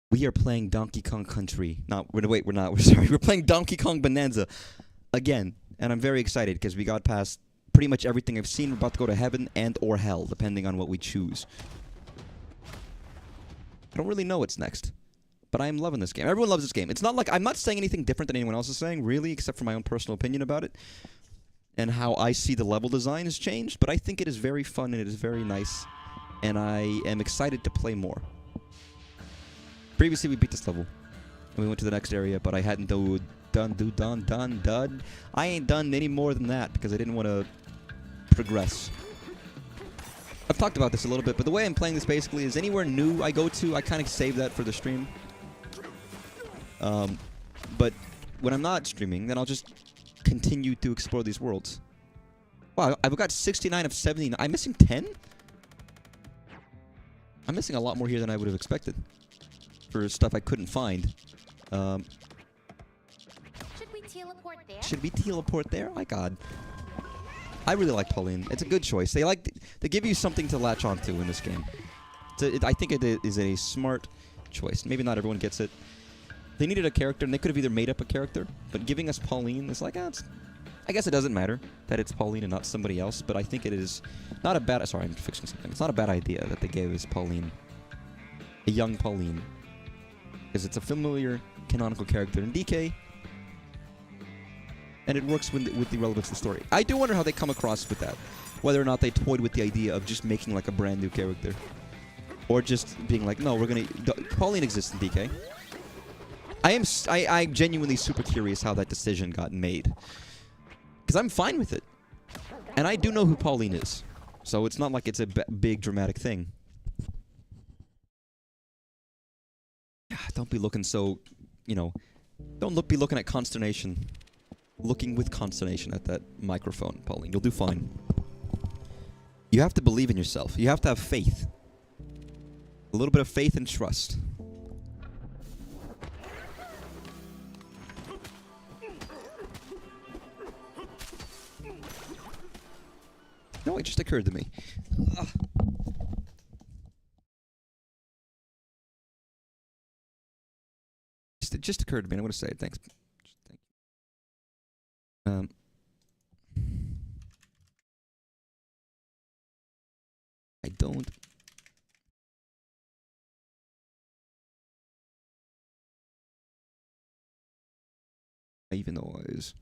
We are playing Donkey Kong Country. Wait, we're not. We're sorry. We're playing Donkey Kong Bananza again, and I'm very excited because we got past pretty much everything I've seen. We're about to go to heaven and or hell, depending on what we choose. I don't really know what's next, but I am loving this game. Everyone loves this game. It's not like I'm not saying anything different than anyone else is saying, really, except for my own personal opinion about it and how I see the level design has changed. But I think it is very fun and it is very nice, and I am excited to play more. Previously, we beat this level, and we went to the next area, but I hadn't done. I ain't done any more than that because I didn't want to progress. I've talked about this a little bit, but the way I'm playing this basically is anywhere new I go to, I kind of save that for the stream. But when I'm not streaming, then I'll just continue to explore these worlds. Wow, I've got 69 of 70. I'm missing 10? I'm missing a lot more here than I would have expected. For stuff I couldn't find. Should we teleport there? Should we teleport there? My God. I really like Pauline. It's a good choice. They give you something to latch onto in this game. I think it is a smart choice. Maybe not everyone gets it. They needed a character, and they could have either made up a character, but giving us Pauline is like, I guess it doesn't matter that it's Pauline and not somebody else, but I think it is not a bad... Sorry, I'm fixing something. It's not a bad idea that they gave us Pauline. A young Pauline. Because it's a familiar, canonical character in DK, and it works with the relevance of the story. I do wonder how they come across with that. Whether or not they toyed with the idea of just making like a brand new character. Or just being like, no, we're gonna... Pauline exists in DK. I'm genuinely super curious how that decision got made. Because I'm fine with it. And I do know who Pauline is. So it's not like it's a big dramatic thing. Don't be looking so, don't be looking at consternation. Looking with consternation at that microphone, Pauline. You'll do fine. You have to believe in yourself. You have to have faith. A little bit of faith and trust. No, it just occurred to me. Ugh. It just occurred to me, and I'm going to say it. Thanks. Thank you. I don't... I even know what it is.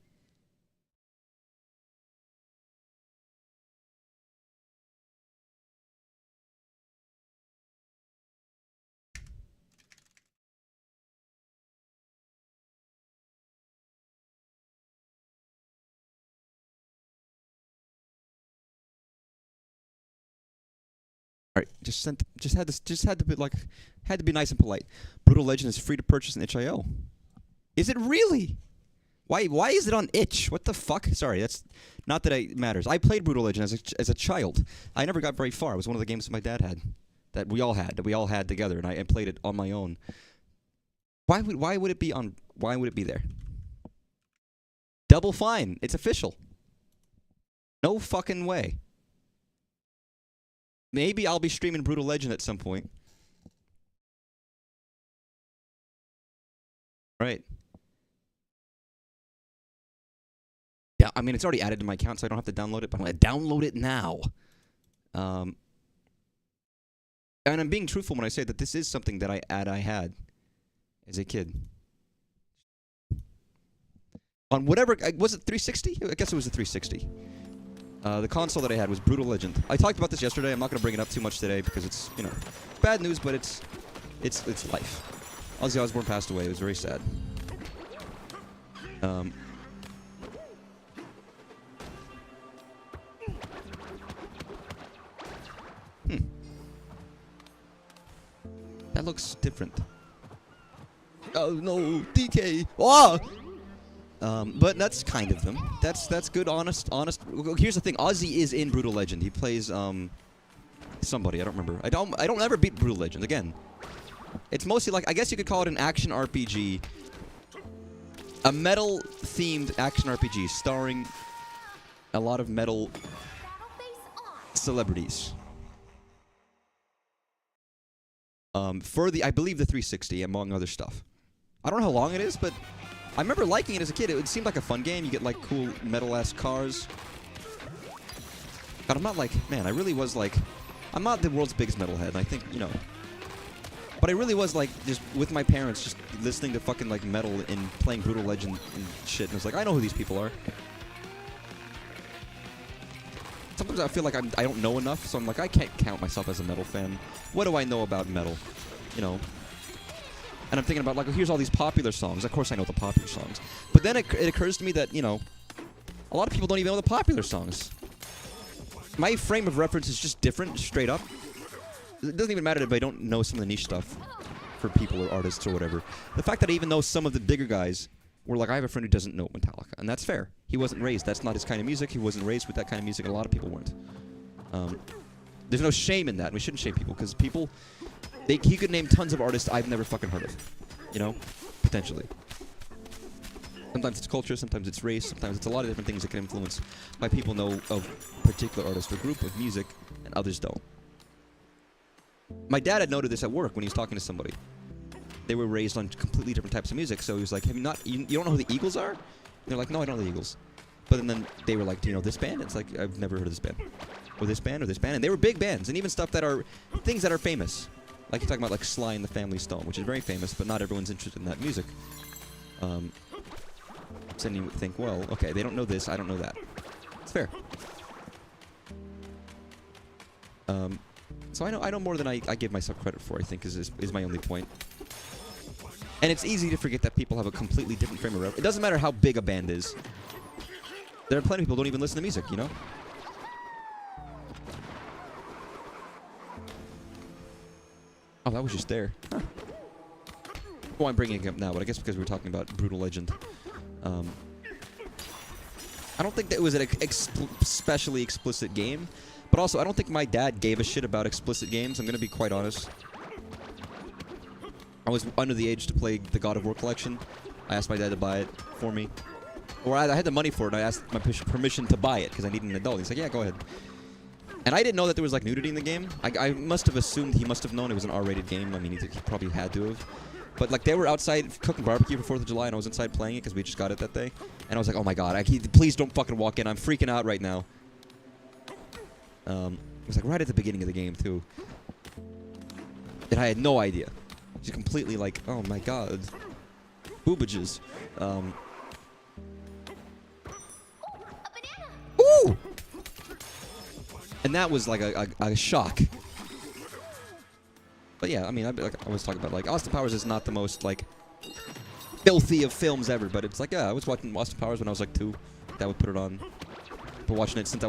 All right, just had to be nice and polite. Brutal Legend is free to purchase in itch.io. Is it really? Why is it on itch? What the fuck? Sorry, that's not that it matters. I played Brutal Legend as a child. I never got very far. It was one of the games that my dad had, that we all had together, and I played it on my own. Why would it be on? Why would it be there? Double fine. It's official. No fucking way. Maybe I'll be streaming Brutal Legend at some point. Right. Yeah, I mean, it's already added to my account, so I don't have to download it, but I'm going to download it now. And I'm being truthful when I say that this is something that I had as a kid. On whatever... Was it 360? I guess it was a 360. The console that I had was Brutal Legend. I talked about this yesterday. I'm not going to bring it up too much today because it's, bad news, but it's life. Ozzy Osbourne passed away. It was very sad. That looks different. Oh no, DK! Oh! But that's kind of them. That's good, honest. Here's the thing: Ozzy is in Brutal Legend. He plays somebody I don't remember. I don't ever beat Brutal Legend again. It's mostly like, I guess you could call it an action RPG, a metal-themed action RPG starring a lot of metal celebrities. for I believe the 360, among other stuff. I don't know how long it is, but I remember liking it as a kid. It seemed like a fun game. You get like cool metal-ass cars. God, I'm not like, man, I really was like, I'm not the world's biggest metalhead, and I think, you know, but I really was like, just with my parents, just listening to fucking like metal and playing Brutal Legend and shit, and I was like, I know who these people are. Sometimes I feel like I don't know enough, so I'm like, I can't count myself as a metal fan. What do I know about metal? You know? And I'm thinking about, like, well, here's all these popular songs. Of course I know the popular songs. But then it occurs to me that, you know, a lot of people don't even know the popular songs. My frame of reference is just different, straight up. It doesn't even matter if I don't know some of the niche stuff for people or artists or whatever. The fact that I even know some of the bigger guys were like, I have a friend who doesn't know Metallica. And that's fair. He wasn't raised. That's not his kind of music. He wasn't raised with that kind of music. A lot of people weren't. There's no shame in that. We shouldn't shame people, because people... he could name tons of artists I've never fucking heard of. You know? Potentially. Sometimes it's culture, sometimes it's race, sometimes it's a lot of different things that can influence why people know of a particular artist or group of music and others don't. My dad had noted this at work when he was talking to somebody. They were raised on completely different types of music, so he was like, you don't know who the Eagles are? And they're like, no, I don't know the Eagles. But then they were like, do you know this band? It's like, I've never heard of this band. Or this band, or this band. And they were big bands, and even stuff that are, things that are famous. Like you're talking about like Sly and the Family Stone, which is very famous, but not everyone's interested in that music. So then you would think, well, okay, they don't know this, I don't know that. It's fair. So I know more than I give myself credit for, I think, is my only point. And it's easy to forget that people have a completely different frame of reference. It doesn't matter how big a band is. There are plenty of people who don't even listen to music, you know? Oh, that was just there. Huh. Well, I'm bringing it up now, but I guess because we were talking about Brutal Legend. I don't think that it was an especially explicit game, but also I don't think my dad gave a shit about explicit games. I'm going to be quite honest. I was under the age to play the God of War collection. I asked my dad to buy it for me. Or I had the money for it, and I asked my permission to buy it because I needed an adult. He's like, yeah, go ahead. And I didn't know that there was, like, nudity in the game. I must have assumed he must have known it was an R-rated game. I mean, he probably had to have. But, like, they were outside cooking barbecue for 4th of July, and I was inside playing it because we just got it that day. And I was like, oh, my God, please don't fucking walk in. I'm freaking out right now. It was, like, right at the beginning of the game, too. And I had no idea. Just completely, like, oh, my God. Boobages. Ooh! And that was like a shock. But yeah, I mean, I was talking about, like, Austin Powers is not the most, like, filthy of films ever, but it's like, yeah, I was watching Austin Powers when I was like 2. That would put it on. But watching it since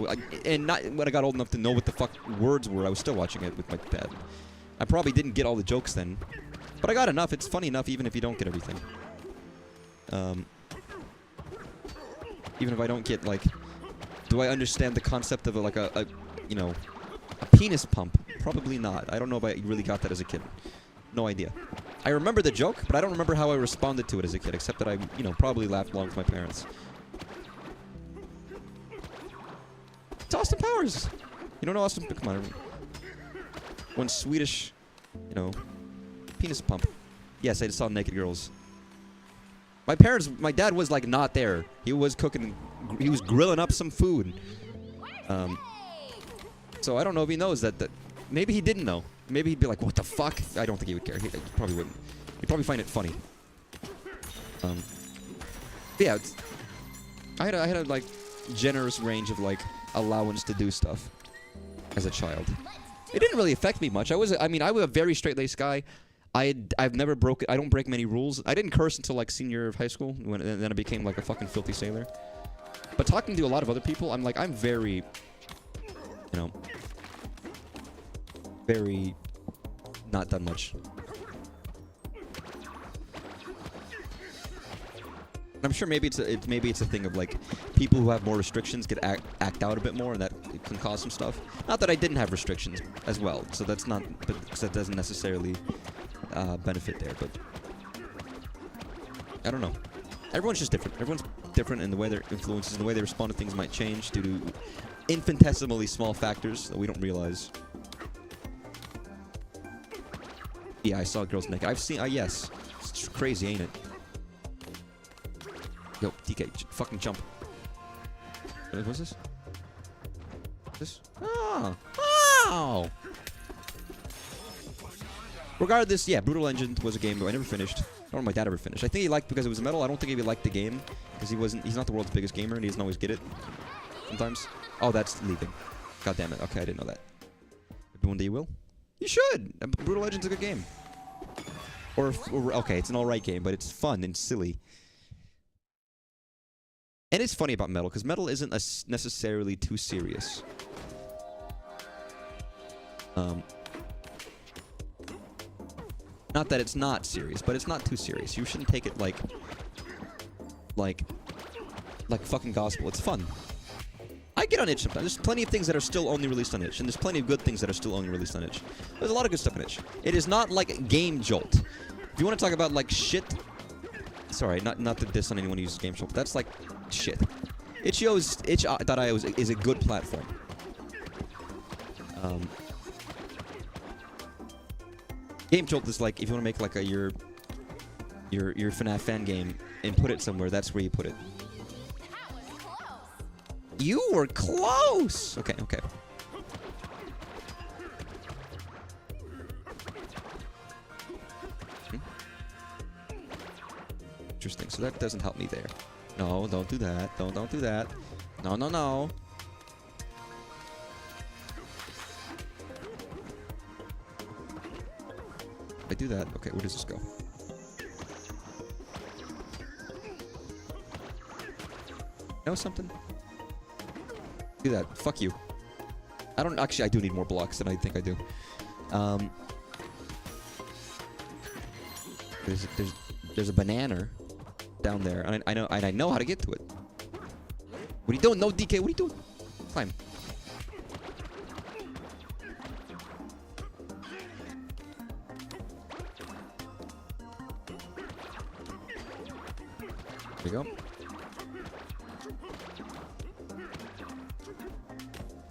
and not when I got old enough to know what the fuck words were, I was still watching it with my dad. I probably didn't get all the jokes then, but I got enough. It's funny enough, even if you don't get everything. Even if I don't get, like, do I understand the concept of you know, a penis pump? Probably not. I don't know if I really got that as a kid. No idea. I remember the joke, but I don't remember how I responded to it as a kid, except that I, you know, probably laughed along with my parents. It's Austin Powers! You don't know Austin... Come on. One Swedish, you know, penis pump. Yes, I just saw naked girls. My dad was, like, not there. He was cooking... He was grilling up some food. So I don't know if he knows that... Maybe he didn't know. Maybe he'd be like, what the fuck? I don't think he would care. He probably wouldn't. He'd probably find it funny. Yeah, I had a like generous range of like allowance to do stuff as a child. It didn't really affect me much. I was a very straight-laced guy. I've never broken... I don't break many rules. I didn't curse until like senior year of high school, and then I became like a fucking filthy sailor. But talking to a lot of other people, I'm very, you know, very not done much. I'm sure maybe it's a thing of like people who have more restrictions get act out a bit more, and that can cause some stuff. Not that I didn't have restrictions as well, so that's not, but because that doesn't necessarily benefit there. But I don't know. Everyone's just different. Everyone's different in the way their influences and the way they respond to things might change due to infinitesimally small factors that we don't realize. Yeah, I saw girls naked. I've seen. Yes, it's crazy, ain't it? Yo, DK, fucking jump. What's this? This? Oh. Oh. Regardless, yeah, Brutal Legend was a game that I never finished. I don't know if my dad ever finished. I think he liked because it was metal. I don't think he liked the game because he's not the world's biggest gamer and he doesn't always get it. Sometimes. Oh, that's leaving. God damn it. Okay, I didn't know that. Maybe one day you will. You should. Brutal Legend's a good game. Or okay, it's an alright game, but it's fun and silly. And it's funny about metal because metal isn't necessarily too serious. Not that it's not serious, but it's not too serious. You shouldn't take it like fucking gospel. It's fun. I get on itch sometimes. There's plenty of things that are still only released on itch, and there's plenty of good things that are still only released on itch. There's a lot of good stuff on itch. It is not like Game Jolt. If you want to talk about like shit, sorry, not to diss on anyone who uses Game Jolt, but that's like shit. Itch.io is a good platform. Game Jolt is like if you want to make like your FNAF fan game and put it somewhere, that's where you put it. You were close! Okay, okay. Interesting, so that doesn't help me there. No, don't do that. Don't do that. No, no, no. If I do that, okay, where does this go? Know something? Do that. Fuck you. I don't actually. I do need more blocks than I think I do. There's a banana down there, and I know how to get to it. What are you doing? No, DK. What are you doing? Climb. There we go.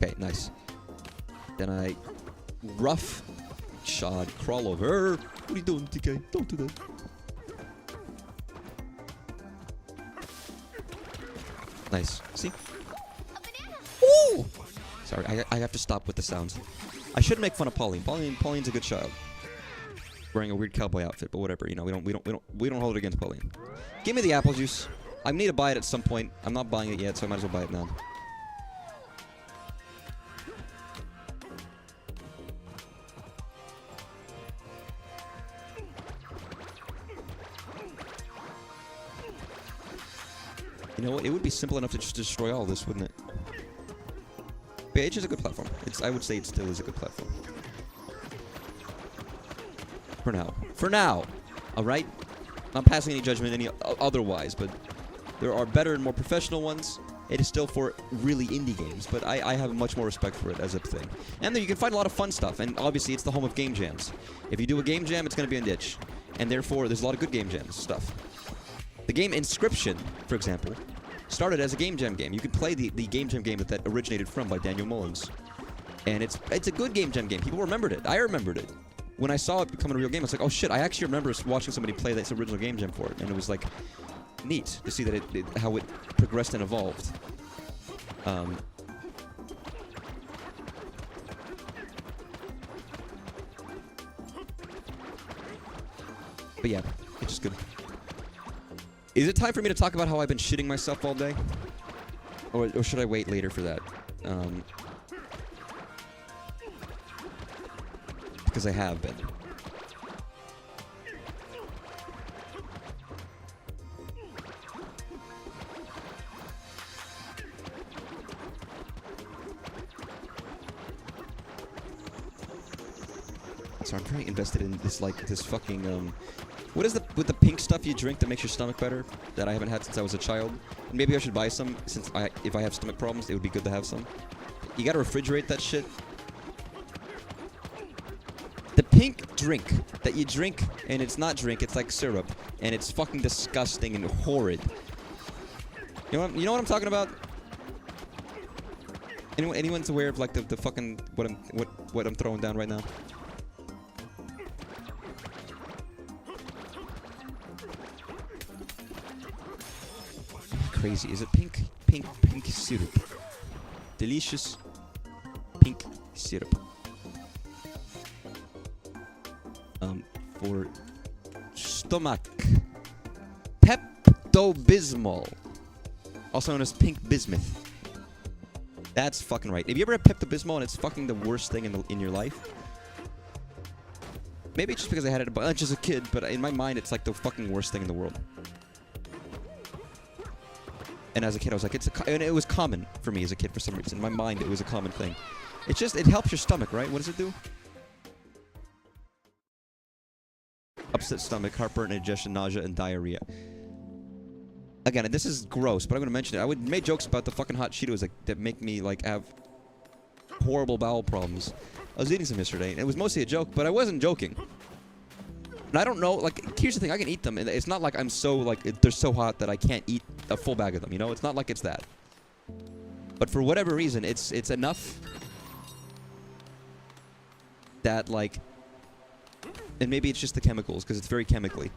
Okay, nice. Then I rough shot crawl over. What are you doing, DK? Don't do that. Nice. See? Ooh! Sorry, I have to stop with the sounds. I should make fun of Pauline. Pauline's a good child. Wearing a weird cowboy outfit, but whatever. You know, we don't hold it against Pauline. Give me the apple juice. I need to buy it at some point. I'm not buying it yet, so I might as well buy it now. You know what? It would be simple enough to just destroy all this, wouldn't it? But H is a good platform. I would say it still is a good platform. For now. For now! Alright? Not passing any judgment any otherwise, but there are better and more professional ones. It is still for really indie games, but I have much more respect for it as a thing. And then you can find a lot of fun stuff, and obviously it's the home of game jams. If you do a game jam, it's going to be a niche. And therefore, there's a lot of good game jams stuff. The game Inscription, for example, started as a game jam game. You could play the game jam game that originated from by Daniel Mullins. And it's a good game jam game. People remembered it. I remembered it. When I saw it become a real game, I was like, oh shit, I actually remember watching somebody play this original game jam for it. And it was like neat to see that how it progressed and evolved. But yeah, it's just good. Is it time for me to talk about how I've been shitting myself all day? Or should I wait later for that? Because I have been. So I'm very invested in this, like, this fucking, what is with the pink stuff you drink that makes your stomach better that I haven't had since I was a child? And maybe I should buy some since if I have stomach problems, it would be good to have some. You gotta refrigerate that shit. The pink drink that you drink and it's not drink, it's like syrup, and it's fucking disgusting and horrid. You know what I'm talking about? Anyone's aware of like the fucking what I'm throwing down right now? crazy. Is it pink? Pink syrup. Delicious pink syrup. For stomach. Pepto-Bismol. Also known as pink bismuth. That's fucking right. Have you ever had Pepto-Bismol and it's fucking the worst thing in your life? Maybe it's just because I had it a bunch as a kid, but in my mind it's like the fucking worst thing in the world. And as a kid I was like, and it was common for me as a kid for some reason. In my mind it was a common thing. It's just, it helps your stomach, right? What does it do? Upset stomach, heartburn, indigestion, nausea, and diarrhea. Again, this is gross, but I'm gonna mention it. I would make jokes about the fucking hot Cheetos that make me like have horrible bowel problems. I was eating some yesterday, and it was mostly a joke, but I wasn't joking. And I don't know, like, here's the thing, I can eat them, and it's not like I'm so, like, they're so hot that I can't eat a full bag of them, you know? It's not like it's that. But for whatever reason, it's enough that, like, and maybe it's just the chemicals, because it's very chemically.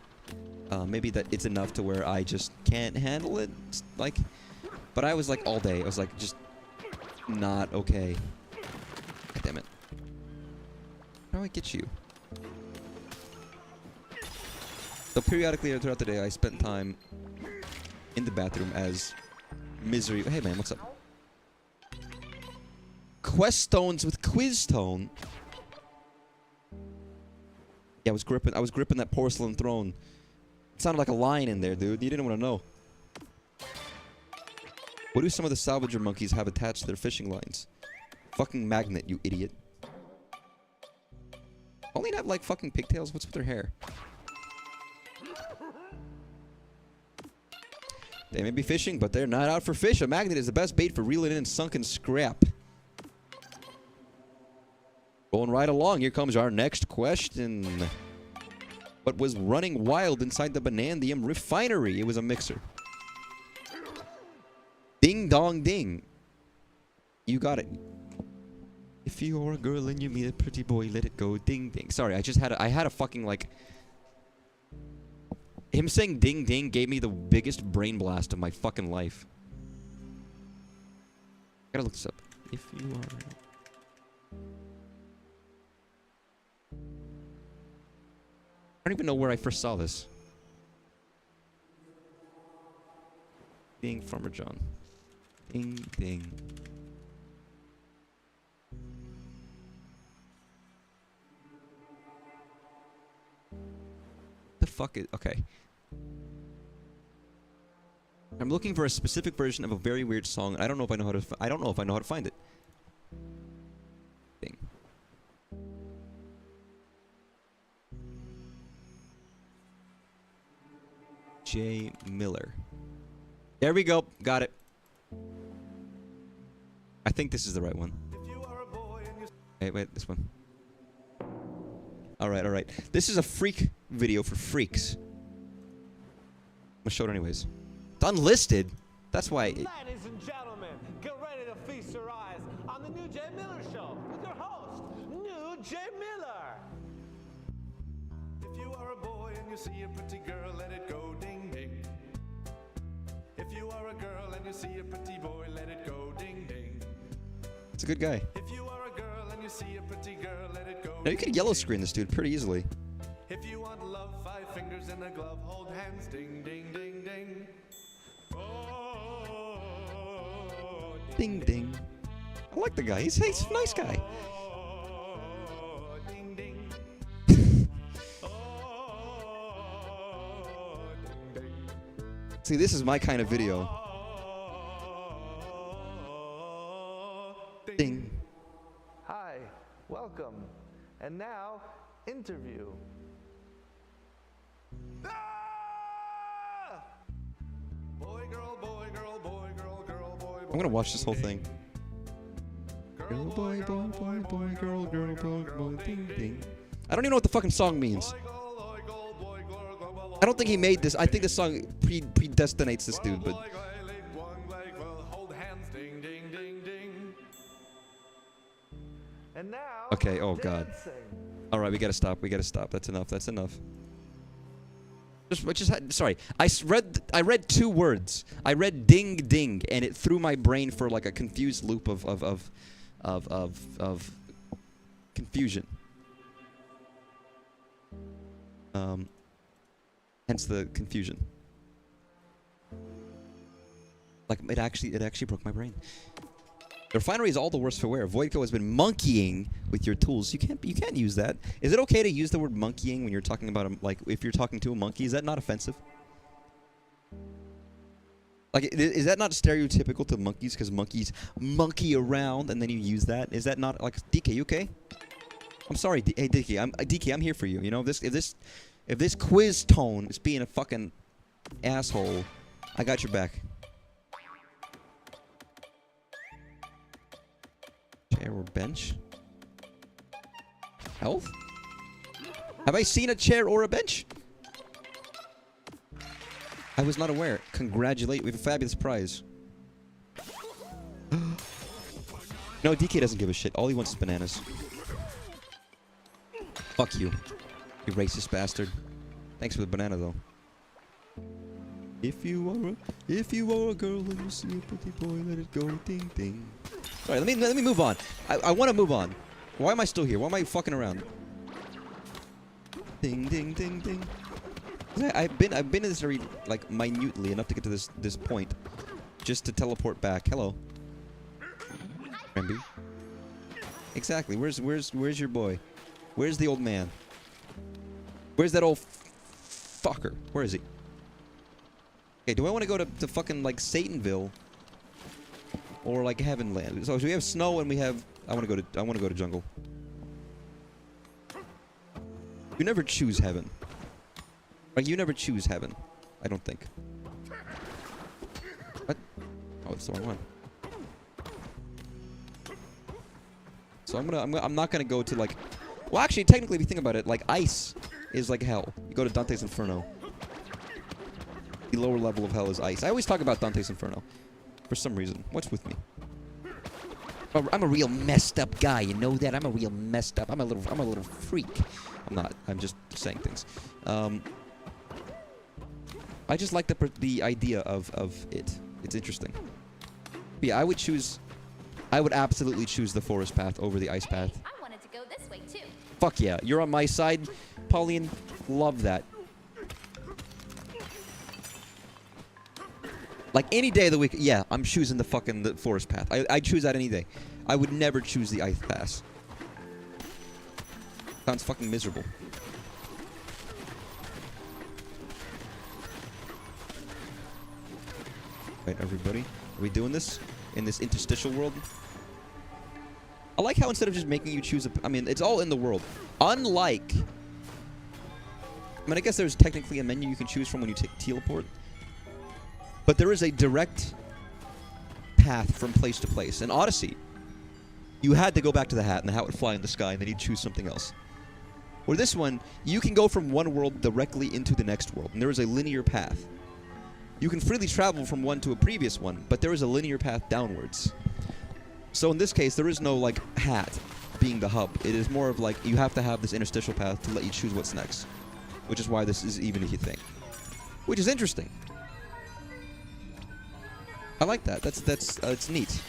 Maybe that it's enough to where I just can't handle it, like, but I was like all day, I was like just not okay. God damn it. How do I get you? So periodically throughout the day I spent time in the bathroom as misery. Hey man, what's up? Quest stones with quiz tone. Yeah, I was gripping that porcelain throne. It sounded like a lion in there, dude. You didn't want to know. What do some of the salvager monkeys have attached to their fishing lines? Fucking magnet, you idiot. Only have like fucking pigtails? What's with their hair? They may be fishing, but they're not out for fish. A magnet is the best bait for reeling in sunken scrap. Going right along, here comes our next question. What was running wild inside the Banandium refinery? It was a mixer. Ding dong ding. You got it. If you're a girl and you meet a pretty boy, let it go ding ding. Sorry, I had a fucking like... Him saying ding ding gave me the biggest brain blast of my fucking life. I gotta look this up. If you are... I don't even know where I first saw this. Ding, Farmer John. Ding, ding. The fuck is... Okay. I'm looking for a specific version of a very weird song. I don't know if I know how to... I don't know if I know how to find it. Ding. J. Miller. There we go. Got it. I think this is the right one. Wait, this one. Alright, alright. This is a freak video for freaks. I'm gonna show it anyways. It's unlisted. That's why. Ladies and gentlemen, get ready to feast your eyes on the new J. Miller Show with your host, New J. Miller. If you are a boy and you see a pretty girl, let it go ding ding. If you are a girl and you see a pretty boy, let it go ding ding. It's a good guy. If you are a girl and you see a pretty girl, let it go. Now you could yellow screen this dude pretty easily. If you want love, 5 fingers in a glove, hold hands, ding ding ding ding. Oh, Ding ding. I like the guy. He's a nice guy. oh, ding ding. Oh, ding ding. See, this is my kind of video. Ding. Hi, welcome. And now, interview. Ah! Boy, girl, boy, girl, boy, girl, girl, boy, boy. I'm gonna watch this whole thing. Girl, boy, girl, boy, boy, girl, girl, girl, girl, ding, ding. I don't even know what the fucking song means. I don't think he made this. I think this song predestinates this dude, but... Hold hands, ding, ding, ding, ding. And now, Okay, oh god. dancing. Alright, we gotta stop. We gotta stop. That's enough. That's enough. Sorry. I read 2 words. I read ding ding, and it threw my brain for like a confused loop of confusion. Hence the confusion. Like it actually broke my brain. The refinery is all the worse for wear. Voidco has been monkeying with your tools. You can't use that. Is it okay to use the word monkeying when you're talking about like if you're talking to a monkey? Is that not offensive? Like is that not stereotypical to monkeys because monkeys monkey around and then you use that? Is that not like DK? You okay? I'm sorry, hey DK. I'm here for you. You know if this quiz tone is being a fucking asshole, I got your back. Chair or bench? Health? Have I seen a chair or a bench? I was not aware. Congratulate. We have a fabulous prize. No, DK doesn't give a shit. All he wants is bananas. Fuck you. You racist bastard. Thanks for the banana, though. If you are a girl and you see a pretty boy, let it go, ding ding. Alright, let me move on. I want to move on. Why am I still here? Why am I fucking around? Ding ding ding ding. I've been in this area like minutely enough to get to this point, just to teleport back. Hello, Ramby. Exactly. Where's your boy? Where's the old man? Where's that old fucker? Where is he? Okay, do I want to go to fucking like Satanville or like Heavenland? So we have snow and we have. I want to go to jungle. You never choose heaven. Like you never choose heaven. I don't think. What? Oh, it's the wrong one. So I'm not gonna go to like. Well, actually, technically, if you think about it, like ice is like hell. You go to Dante's Inferno. The lower level of hell is ice. I always talk about Dante's Inferno for some reason. What's with me? I'm a real messed up guy. You know that? I'm a real messed up. I'm a little freak. I'm not. I'm just saying things. I just like the idea of it. It's interesting. But yeah, I would absolutely choose the forest path over the ice path. I wanted to go this way too. Fuck yeah. You're on my side, Pauline. Love that. Like any day of the week, yeah, I'm choosing the forest path. I'd choose that any day. I would never choose the ice pass. Sounds fucking miserable. Right, everybody? Are we doing this? In this interstitial world? I like how instead of just making you choose I mean, it's all in the world. Unlike... I mean, I guess there's technically a menu you can choose from when you teleport. But there is a direct path from place to place. In Odyssey, you had to go back to the hat, and the hat would fly in the sky, and then you'd choose something else. Or this one, you can go from one world directly into the next world, and there is a linear path. You can freely travel from one to a previous one, but there is a linear path downwards. So in this case, there is no, like, hat being the hub. It is more of, like, you have to have this interstitial path to let you choose what's next. Which is why this is even a thing. Which is interesting. I like that. It's neat.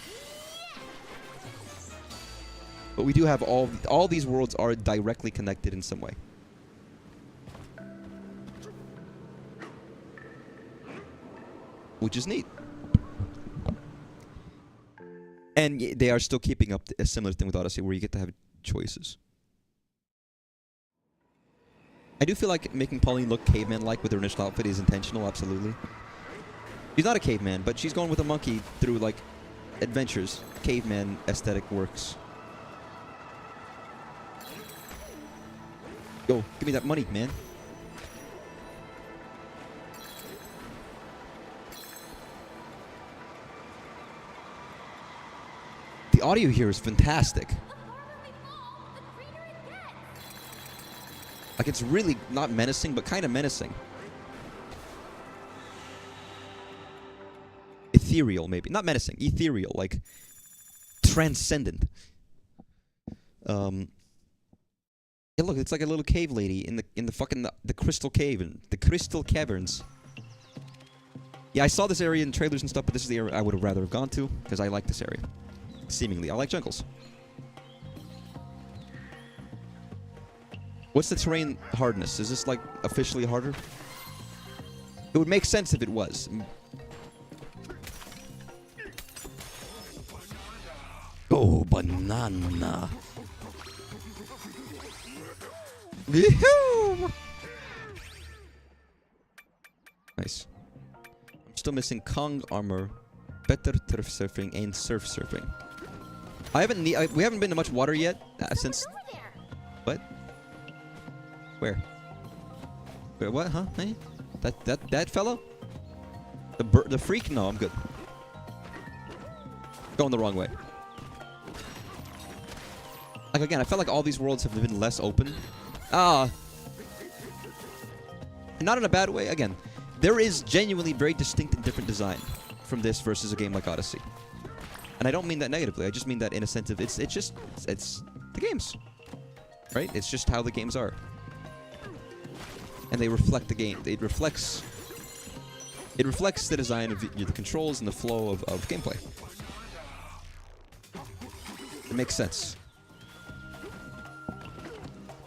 But we do have all these worlds are directly connected in some way. Which is neat. And they are still keeping up a similar thing with Odyssey where you get to have choices. I do feel like making Pauline look caveman-like with her initial outfit is intentional, absolutely. She's not a caveman, but she's going with a monkey through, like, adventures. Caveman aesthetic works. Yo, give me that money, man. The audio here is fantastic. The harder we fall, the greener it gets. Like, it's really not menacing, but kind of menacing. Ethereal, maybe. Not menacing. Ethereal, like transcendent. Yeah, look, it's like a little cave lady in the fucking the crystal cave and the crystal caverns. Yeah, I saw this area in trailers and stuff, but this is the area I would have rather have gone to because I like this area. Seemingly, I like jungles. What's the terrain hardness? Is this like officially harder? It would make sense if it was. Oh, banana. Nice. I'm still missing Kong armor, better turf surfing, and surf surfing. We haven't been to much water yet since. Over there. What? Where? Where? What? Huh? Hey? That fellow? The freak? No, I'm good. Going the wrong way. Like again, I felt like all these worlds have been less open. Not in a bad way. Again, there is genuinely very distinct and different design from this versus a game like Odyssey. And I don't mean that negatively. I just mean that in a sense of it's the games, right? It's just how the games are, and they reflect the game. It reflects the design of the controls and the flow of gameplay. It makes sense.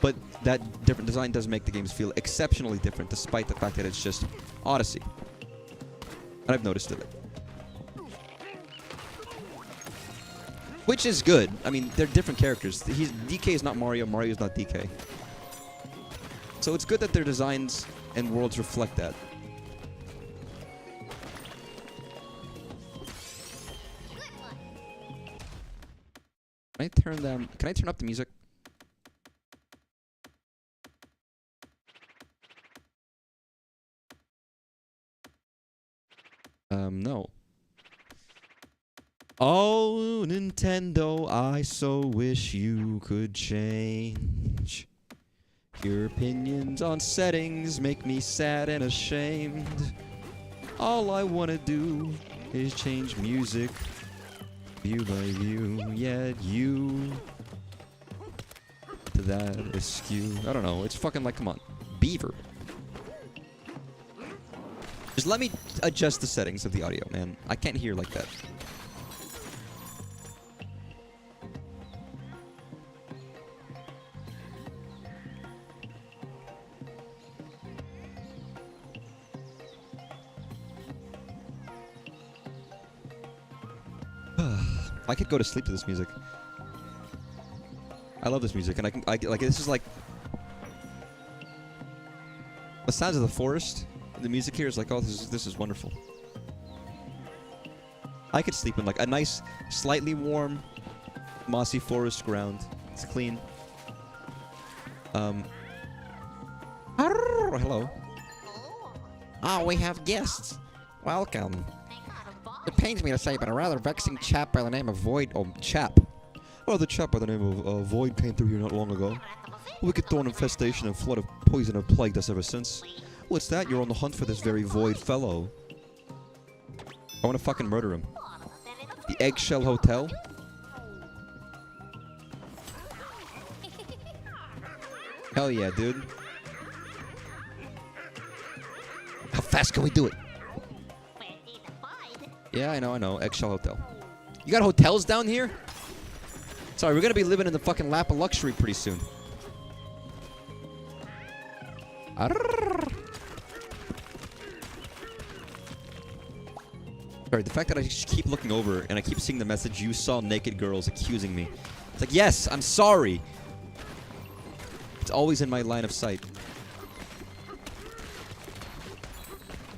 But that different design does make the games feel exceptionally different, despite the fact that it's just Odyssey. And I've noticed it. Which is good. I mean, they're different characters. DK is not Mario, Mario is not DK. So it's good that their designs and worlds reflect that. Can I turn up the music? No. Oh, Nintendo, I so wish you could change. Your opinions on settings make me sad and ashamed. All I wanna do is change music, view by view, yet you to that askew. I don't know, it's fucking like, come on. Beaver. Just let me adjust the settings of the audio, man. I can't hear like that. I could go to sleep to this music. I love this music, and I like this is like the sounds of the forest. The music here is like, oh, this is wonderful. I could sleep in like a nice, slightly warm, mossy forest ground. It's clean. Hello. Oh, we have guests. Welcome. It pains me to say, but a rather vexing chap by the name of Void... Oh, chap. Oh, the chap by the name of Void came through here not long ago. A wicked thorn infestation and flood of poison have plagued us ever since. What's that? You're on the hunt for this very Void fellow. I want to fucking murder him. The Eggshell Hotel? Hell yeah, dude. How fast can we do it? Yeah, I know. Eggshell Hotel. You got hotels down here? Sorry, we're gonna be living in the fucking lap of luxury pretty soon. Sorry, the fact that I just keep looking over and I keep seeing the message, you saw naked girls accusing me. It's like, yes, I'm sorry. It's always in my line of sight.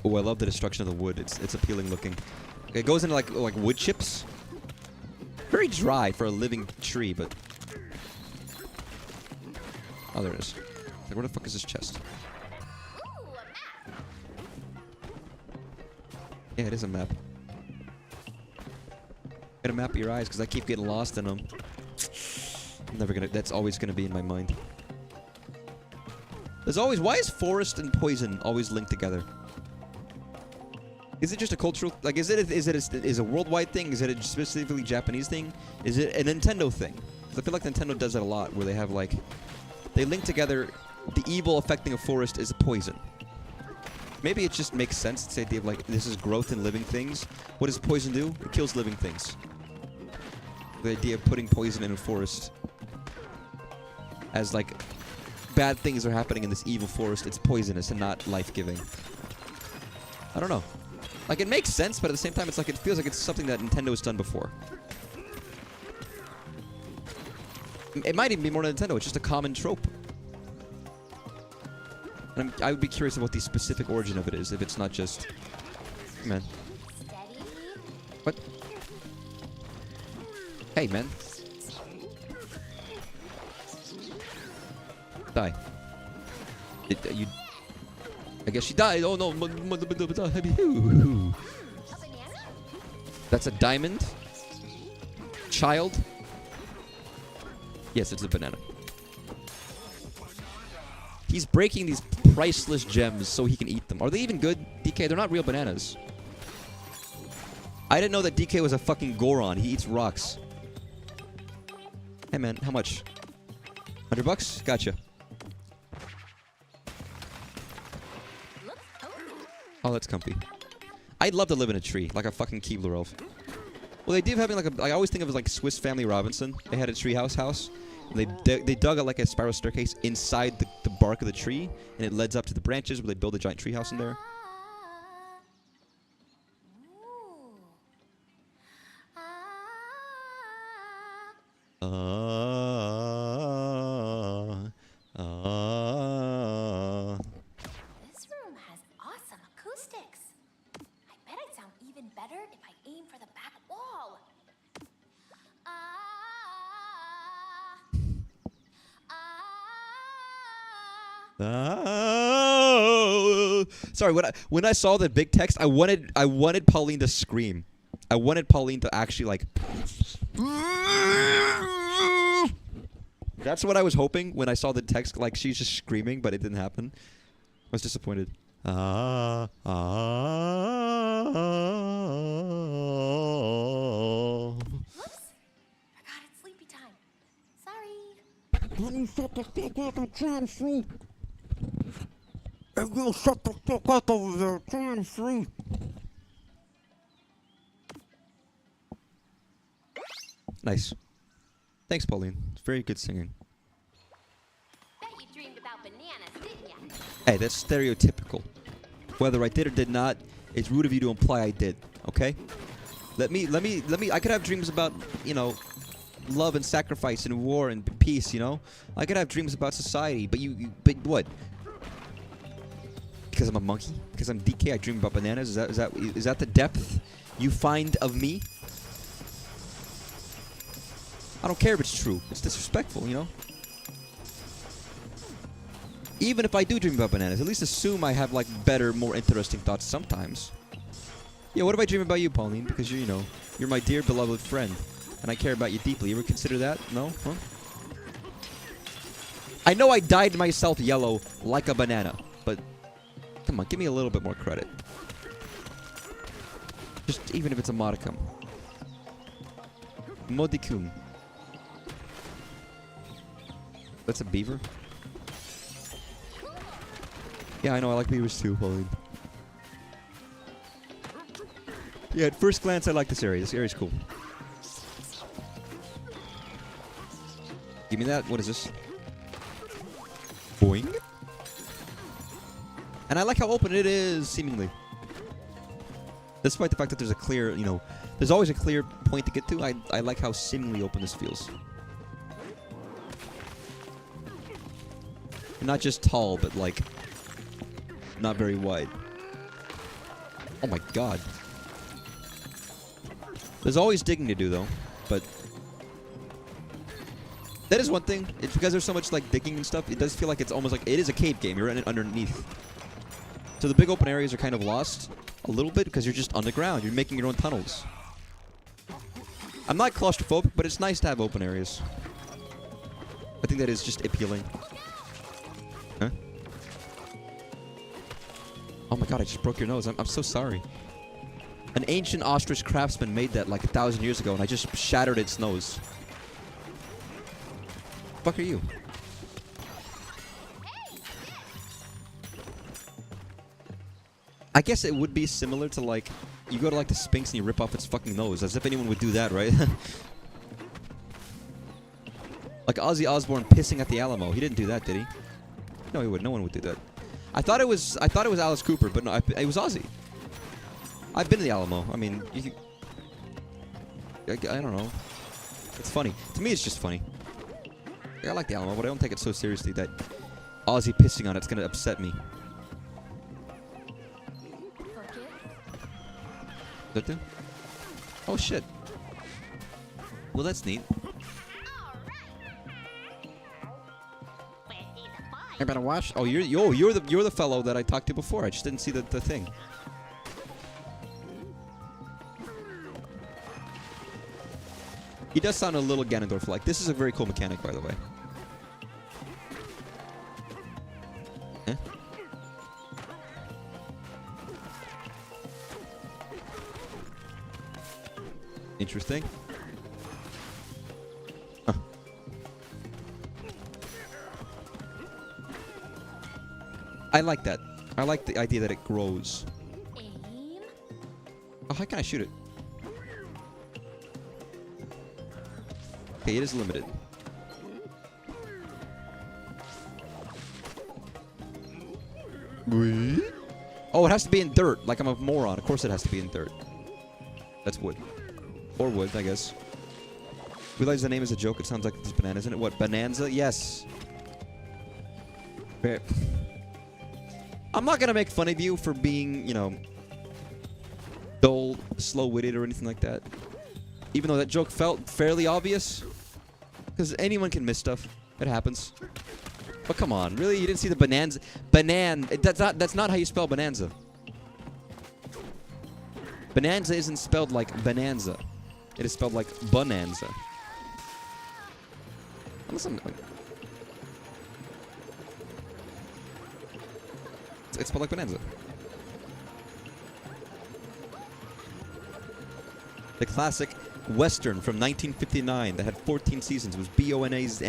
Oh, I love the destruction of the wood. It's appealing looking. It goes into like wood chips. Very dry for a living tree, but... Oh, there it is. Like, where the fuck is this chest? Yeah, it is a map. Get a map of your eyes, because I keep getting lost in them. I'm never gonna... That's always gonna be in my mind. There's always... Why is forest and poison always linked together? Is it just a cultural... Like, is it a worldwide thing? Is it a specifically Japanese thing? Is it a Nintendo thing? 'Cause I feel like Nintendo does that a lot, where they have, like... they link together. The evil affecting a forest is poison. Maybe it just makes sense to say the idea of like this is growth in living things. What does poison do? It kills living things. The idea of putting poison in a forest as like bad things are happening in this evil forest. It's poisonous and not life-giving. I don't know. Like it makes sense, but at the same time, it's like it feels like it's something that Nintendo's done before. It might even be more than Nintendo. It's just a common trope. And I would be curious about the specific origin of it is, if it's not just... Man. Steady. What? Hey, man. Die. You... I guess she died. Oh, no. A banana? That's a diamond? Child? Yes, it's a banana. He's breaking these priceless gems so he can eat them. Are they even good? DK, they're not real bananas. I didn't know that DK was a fucking Goron. He eats rocks. Hey man, how much? $100? Gotcha. Looks cozy. Oh, that's comfy. I'd love to live in a tree, like a fucking Keebler elf. Well, they do having like a... I always think of it as like Swiss Family Robinson. They had a treehouse house. They dug like a spiral staircase inside the bark of the tree, and it leads up to the branches where they build a giant treehouse in there. This room has awesome acoustics. I bet I'd sound even better if I aim for the back wall. Sorry, when I saw the big text, I wanted Pauline to scream. I wanted Pauline to actually like. That's what I was hoping when I saw the text. Like she's just screaming, but it didn't happen. I was disappointed. Whoops. Forgot it's sleepy time. Sorry. Let me shut the fuck up, I'm trying to sleep. I'm gonna shut the fuck up over there, I'm trying to sleep. Nice. Thanks, Pauline. It's very good singing. Bet you dreamed about bananas, didn't ya? Hey, that's stereotypical. Whether I did or did not, it's rude of you to imply I did. Okay? Let me. I could have dreams about, you know, love and sacrifice and war and peace. You know, I could have dreams about society. But but what? Because I'm a monkey? Because I'm DK, I dream about bananas? Is that the depth you find of me? I don't care if it's true. It's disrespectful, you know? Even if I do dream about bananas, at least assume I have, like, better, more interesting thoughts sometimes. Yeah, what if I dream about you, Pauline? Because you're, you know, you're my dear, beloved friend. And I care about you deeply. You ever consider that? No? Huh? I know I dyed myself yellow like a banana, but... Come on, give me a little bit more credit. Just even if it's a modicum. Modicum. That's a beaver? Yeah, I know, I like beavers too, Pauline. Yeah, at first glance, I like this area. This area's cool. Give me that. What is this? Boing. And I like how open it is, seemingly. Despite the fact that there's a clear, you know, there's always a clear point to get to, I like how seemingly open this feels. And not just tall, but like, not very wide. Oh my god. There's always digging to do, though, but... That is one thing. It's because there's so much, like, digging and stuff, it does feel like it's almost like... It is a cave game. You're in it underneath. So the big open areas are kind of lost a little bit because you're just underground. You're making your own tunnels. I'm not claustrophobic, but it's nice to have open areas. I think that is just appealing. Huh? Oh my god, I just broke your nose. I'm so sorry. An ancient ostrich craftsman made that like 1,000 years ago, and I just shattered its nose. Fuck are you? I guess it would be similar to like, you go to like the Sphinx and you rip off its fucking nose, as if anyone would do that, right? Like Ozzy Osbourne pissing at the Alamo. He didn't do that, did he? No, he would. No one would do that. I thought it was Alice Cooper, but no, it was Ozzy. I've been to the Alamo. I mean, I don't know. It's funny. To me, it's just funny. I like the Alamo, but I don't take it so seriously that Ozzy pissing on it's gonna upset me. That do? Oh shit. Well, that's neat. I better watch. Oh, you're the fellow that I talked to before. I just didn't see the thing. He does sound a little Ganondorf-like. This is a very cool mechanic, by the way. Eh? Interesting. Huh. I like that. I like the idea that it grows. Aim. Oh, how can I shoot it? Okay, it is limited. Oh, it has to be in dirt. Like I'm a moron. Of course it has to be in dirt. That's wood. Or wood, I guess. Realize the name is a joke. It sounds like this banana, isn't it? What, Bananza? Yes. Fair. I'm not gonna make fun of you for being, you know, dull, slow-witted, or anything like that. Even though that joke felt fairly obvious. Because anyone can miss stuff. It happens. But come on, really? You didn't see the Bananza? That's not how you spell Bananza. Bananza isn't spelled like Bonanza. It is spelled like Bonanza. Unless I'm... It's spelled like Bonanza. The classic Western from 1959 that had 14 seasons was Bonanza.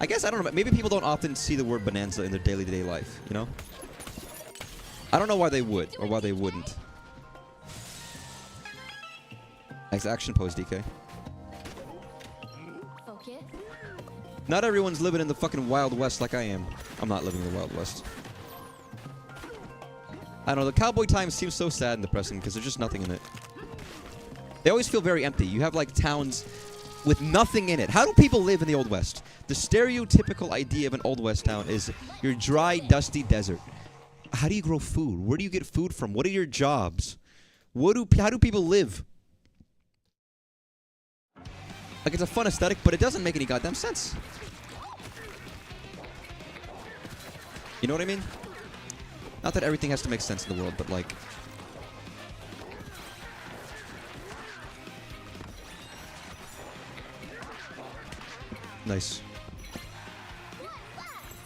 I guess, I don't know, maybe people don't often see the word Bonanza in their day-to-day life, you know? I don't know why they would, or why they wouldn't. Nice action pose, DK. Focus. Not everyone's living in the fucking Wild West like I am. I'm not living in the Wild West. I don't know, the cowboy times seem so sad and depressing because there's just nothing in it. They always feel very empty. You have like towns with nothing in it. How do people live in the Old West? The stereotypical idea of an Old West town is your dry, dusty desert. How do you grow food? Where do you get food from? What are your jobs? How do people live? Like, it's a fun aesthetic, but it doesn't make any goddamn sense. You know what I mean? Not that everything has to make sense in the world, but like... Nice.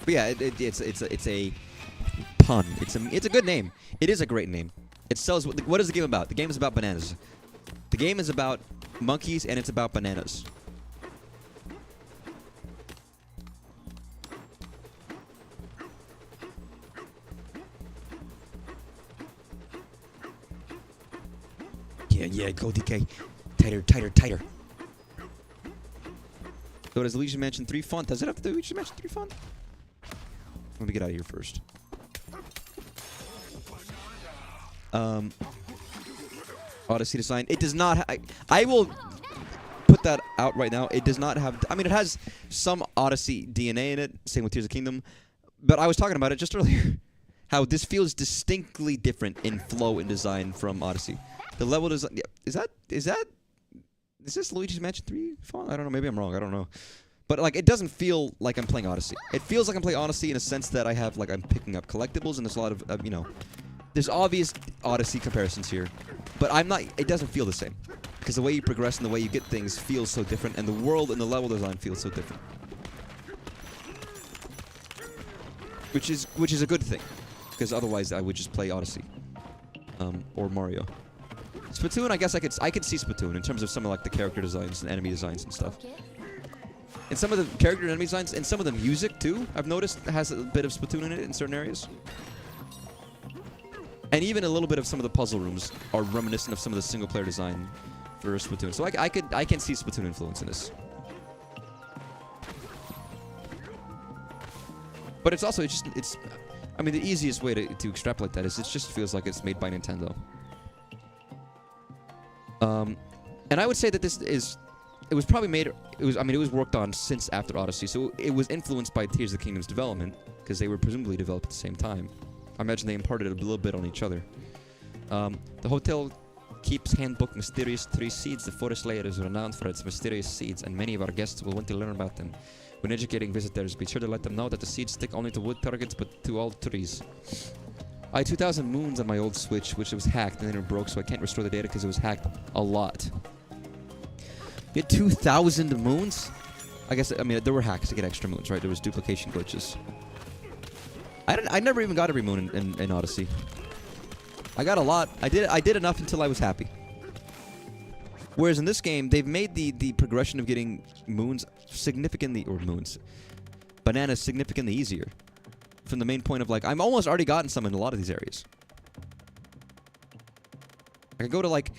But yeah, it's a pun. It's a good name. It is a great name. It sells. What is the game about? The game is about bananas. The game is about monkeys and it's about bananas. Yeah, go DK. Tighter. So does Luigi's Mansion 3 font? Does it have the Luigi's Mansion 3 font? Let me get out of here first. Odyssey design. It does not. I will put that out right now. It does not have. I mean, it has some Odyssey DNA in it. Same with Tears of the Kingdom. But I was talking about it just earlier. How this feels distinctly different in flow and design from Odyssey. The level design. Yeah, is this Luigi's Mansion 3 font? I don't know. Maybe I'm wrong. I don't know. But like, it doesn't feel like I'm playing Odyssey. It feels like I'm playing Odyssey in a sense that I'm picking up collectibles, and there's a lot of you know, there's obvious Odyssey comparisons here. But I'm not. It doesn't feel the same because the way you progress and the way you get things feels so different, and the world and the level design feels so different. Which is a good thing, because otherwise I would just play Odyssey, or Mario. Splatoon, I guess I could see Splatoon in terms of some of like the character designs and enemy designs and stuff. And some of the character and enemy designs, and some of the music too, I've noticed has a bit of Splatoon in it in certain areas. And even a little bit of some of the puzzle rooms are reminiscent of some of the single-player design for Splatoon. So I can see Splatoon influence in this. But it's also, I mean, the easiest way to extrapolate that is it just feels like it's made by Nintendo. And I would say that it was probably made, it was worked on since after Odyssey, so it was influenced by Tears of the Kingdom's development, because they were presumably developed at the same time. I imagine they imparted a little bit on each other. The hotel keeps handbook mysterious 3 seeds. The forest layer is renowned for its mysterious seeds, and many of our guests will want to learn about them. When educating visitors, be sure to let them know that the seeds stick only to wood targets, but to all trees. I had 2,000 moons on my old Switch, which was hacked and then it broke, so I can't restore the data because it was hacked a lot. You had 2,000 moons? I guess, I mean, there were hacks to get extra moons, right? There was duplication glitches. I never even got every moon in Odyssey. I got a lot. I did enough until I was happy. Whereas in this game, they've made the progression of getting moons significantly, or bananas significantly easier. From the main point of, like, I'm almost already gotten some in a lot of these areas. I can go to, like,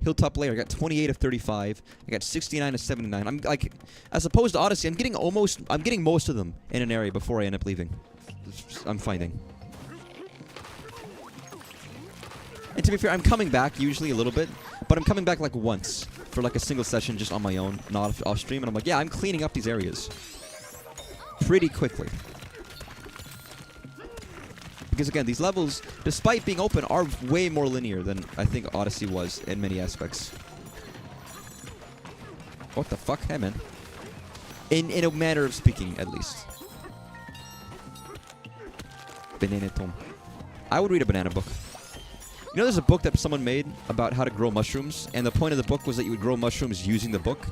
Hilltop Layer. I got 28 of 35. I got 69 of 79. I'm, like, as opposed to Odyssey, I'm getting most of them in an area before I end up leaving. I'm finding. And to be fair, I'm coming back usually a little bit, but I'm coming back like once for like a single session just on my own, not off stream, and I'm like, yeah, I'm cleaning up these areas pretty quickly. Because again, these levels, despite being open, are way more linear than I think Odyssey was in many aspects. What the fuck? Hey, man. In a manner of speaking, at least. Banana Tom. I would read a banana book. You know, there's a book that someone made about how to grow mushrooms, and the point of the book was that you would grow mushrooms using the book.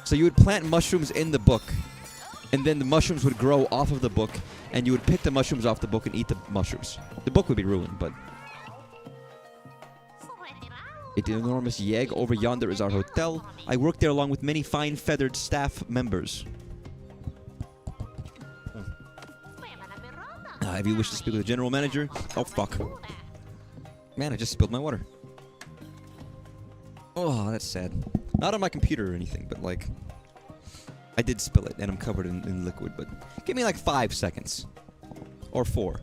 So you would plant mushrooms in the book, and then the mushrooms would grow off of the book, and you would pick the mushrooms off the book and eat the mushrooms. The book would be ruined, but... It's an enormous yegg. Over yonder is our hotel. I work there along with many fine feathered staff members. If you wish to speak with the general manager... Oh, fuck. Man, I just spilled my water. Oh, that's sad. Not on my computer or anything, but like... I did spill it, and I'm covered in liquid, but... Give me like 5 seconds. Or 4.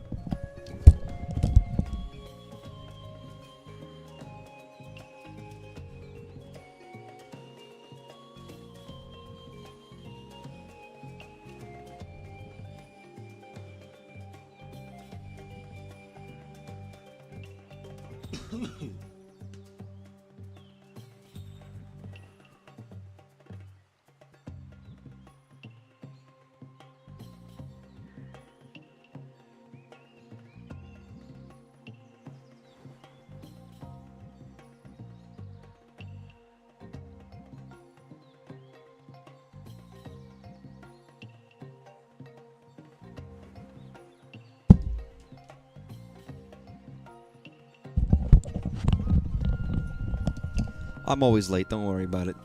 I'm always late, don't worry about it.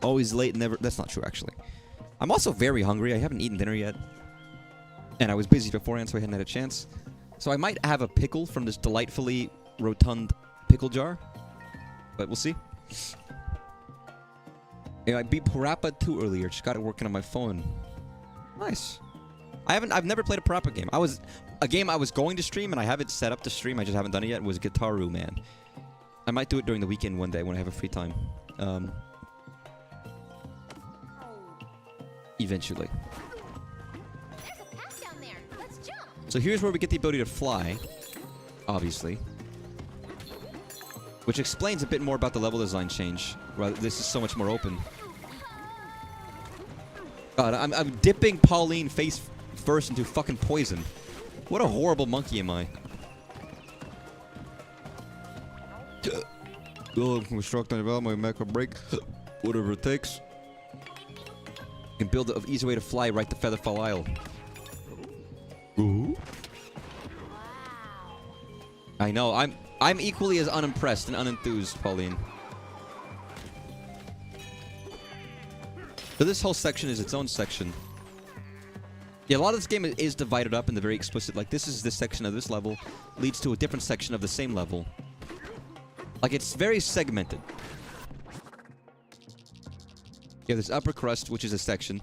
Always late, never... That's not true, actually. I'm also very hungry. I haven't eaten dinner yet. And I was busy beforehand, so I hadn't had a chance. So I might have a pickle from this delightfully rotund pickle jar. But we'll see. Yeah, I beat Parappa 2 earlier. Just got it working on my phone. Nice. I've never played a Parappa game. A game I was going to stream, and I have it set up to stream. I just haven't done it yet. Was Guitaru Man. I might do it during the weekend one day when I have a free time. Eventually. There's a path down there. Let's jump. So here's where we get the ability to fly, obviously. Which explains a bit more about the level design change. This is so much more open. God, I'm dipping Pauline face first into fucking poison. What a horrible monkey am I. Build from construct and develop my macro break. Whatever it takes. You can build an easy way to fly right to Featherfall Isle. Ooh. Wow. I know, I'm equally as unimpressed and unenthused, Pauline. So this whole section is its own section. Yeah, a lot of this game is divided up in the very explicit, like, this is this section of this level, leads to a different section of the same level. Like, it's very segmented. You have this upper crust, which is a section.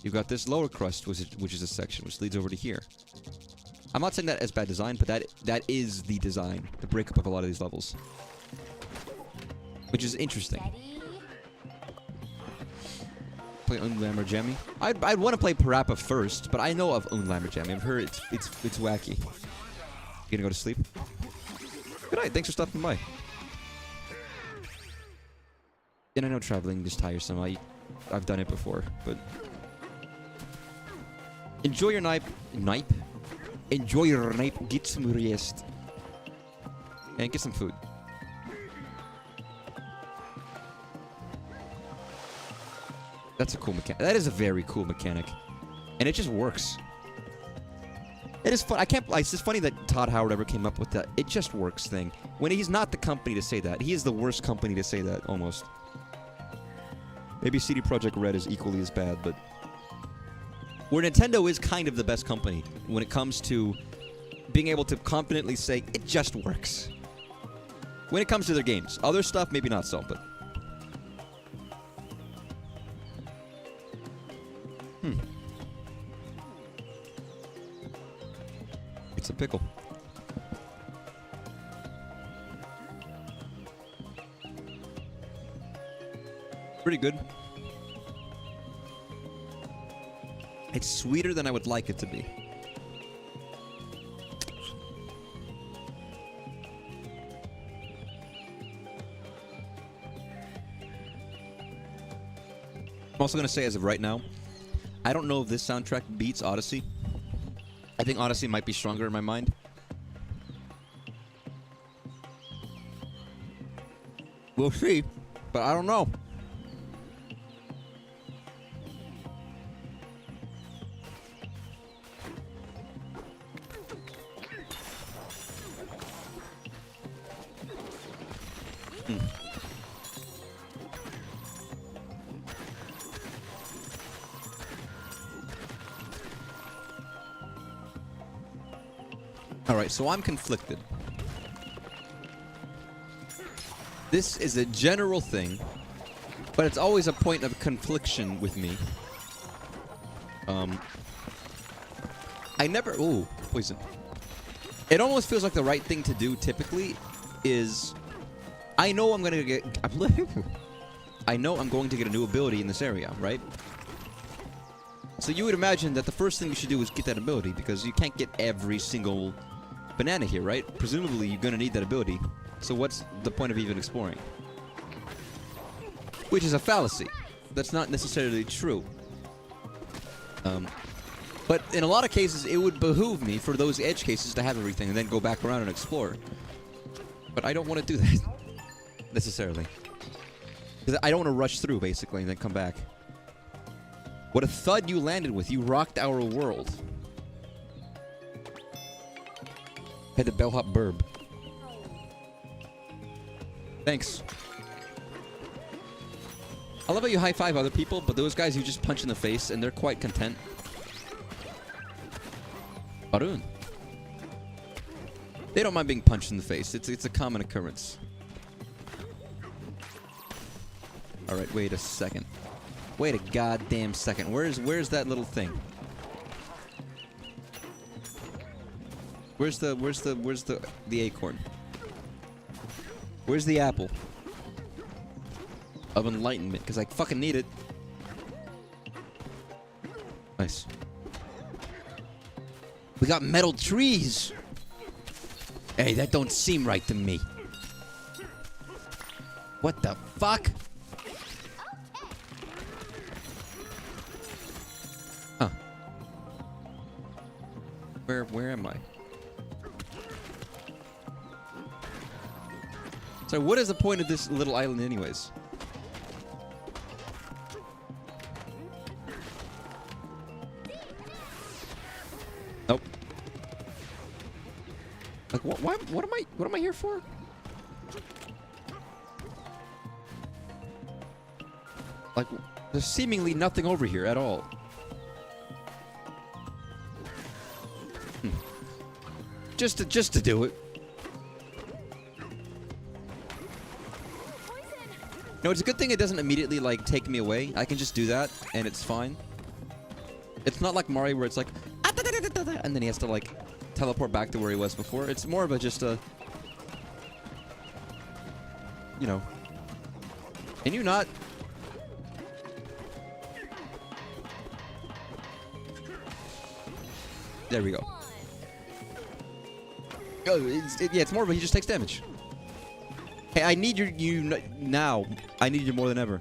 You've got this lower crust, which is a section, which leads over to here. I'm not saying that as bad design, but that is the design, the breakup of a lot of these levels. Which is interesting. Ready? Play Unlammer Jammy. I'd want to play Parappa first, but I know of Unlammer Jammy. I've heard it's wacky. You gonna go to sleep? Good night. Thanks for stopping by. And I know traveling is tiresome. I've done it before, but enjoy your night. Enjoy your night. Get some rest. And get some food. That's a cool mechanic. That is a very cool mechanic. And it just works. It is fun. It's just funny that Todd Howard ever came up with that "it just works" thing. When he's not the company to say that. He is the worst company to say that, almost. Maybe CD Projekt Red is equally as bad, but... Where Nintendo is kind of the best company when it comes to being able to confidently say, "it just works." When it comes to their games. Other stuff, maybe not so, but... It's a pickle. Pretty good. It's sweeter than I would like it to be. I'm also going to say, as of right now, I don't know if this soundtrack beats Odyssey. I think Odyssey might be stronger in my mind. We'll see, but I don't know. Alright, so I'm conflicted. This is a general thing, but it's always a point of confliction with me. I never... Ooh, poison. It almost feels like the right thing to do, typically, is... I know I'm gonna get... I know I'm going to get a new ability in this area, right? So you would imagine that the first thing you should do is get that ability, because you can't get every single banana here, right? Presumably, you're gonna need that ability. So what's the point of even exploring? Which is a fallacy. That's not necessarily true. But in a lot of cases, it would behoove me for those edge cases to have everything and then go back around and explore. But I don't want to do that, necessarily. Because I don't want to rush through, basically, and then come back. What a thud you landed with. You rocked our world. Had the bellhop burb. Thanks. I love how you high-five other people, but those guys you just punch in the face, and they're quite content. Barun. They don't mind being punched in the face. It's a common occurrence. Alright, wait a second. Wait a goddamn second. Where's that little thing? Where's the acorn? Where's the apple of enlightenment? Because I fucking need it. Nice. We got metal trees. Hey, that don't seem right to me. What the fuck? Huh. Where am I? So what is the point of this little island anyways? Nope. Like what am I here for? Like there's seemingly nothing over here at all. Just to do it. No, it's a good thing it doesn't immediately, like, take me away. I can just do that, and it's fine. It's not like Mario where it's like, and then he has to, like, teleport back to where he was before. It's more of a just a, you know. Can you not? There we go. Oh, yeah, it's more of a he just takes damage. Hey, I need you now. I need you more than ever.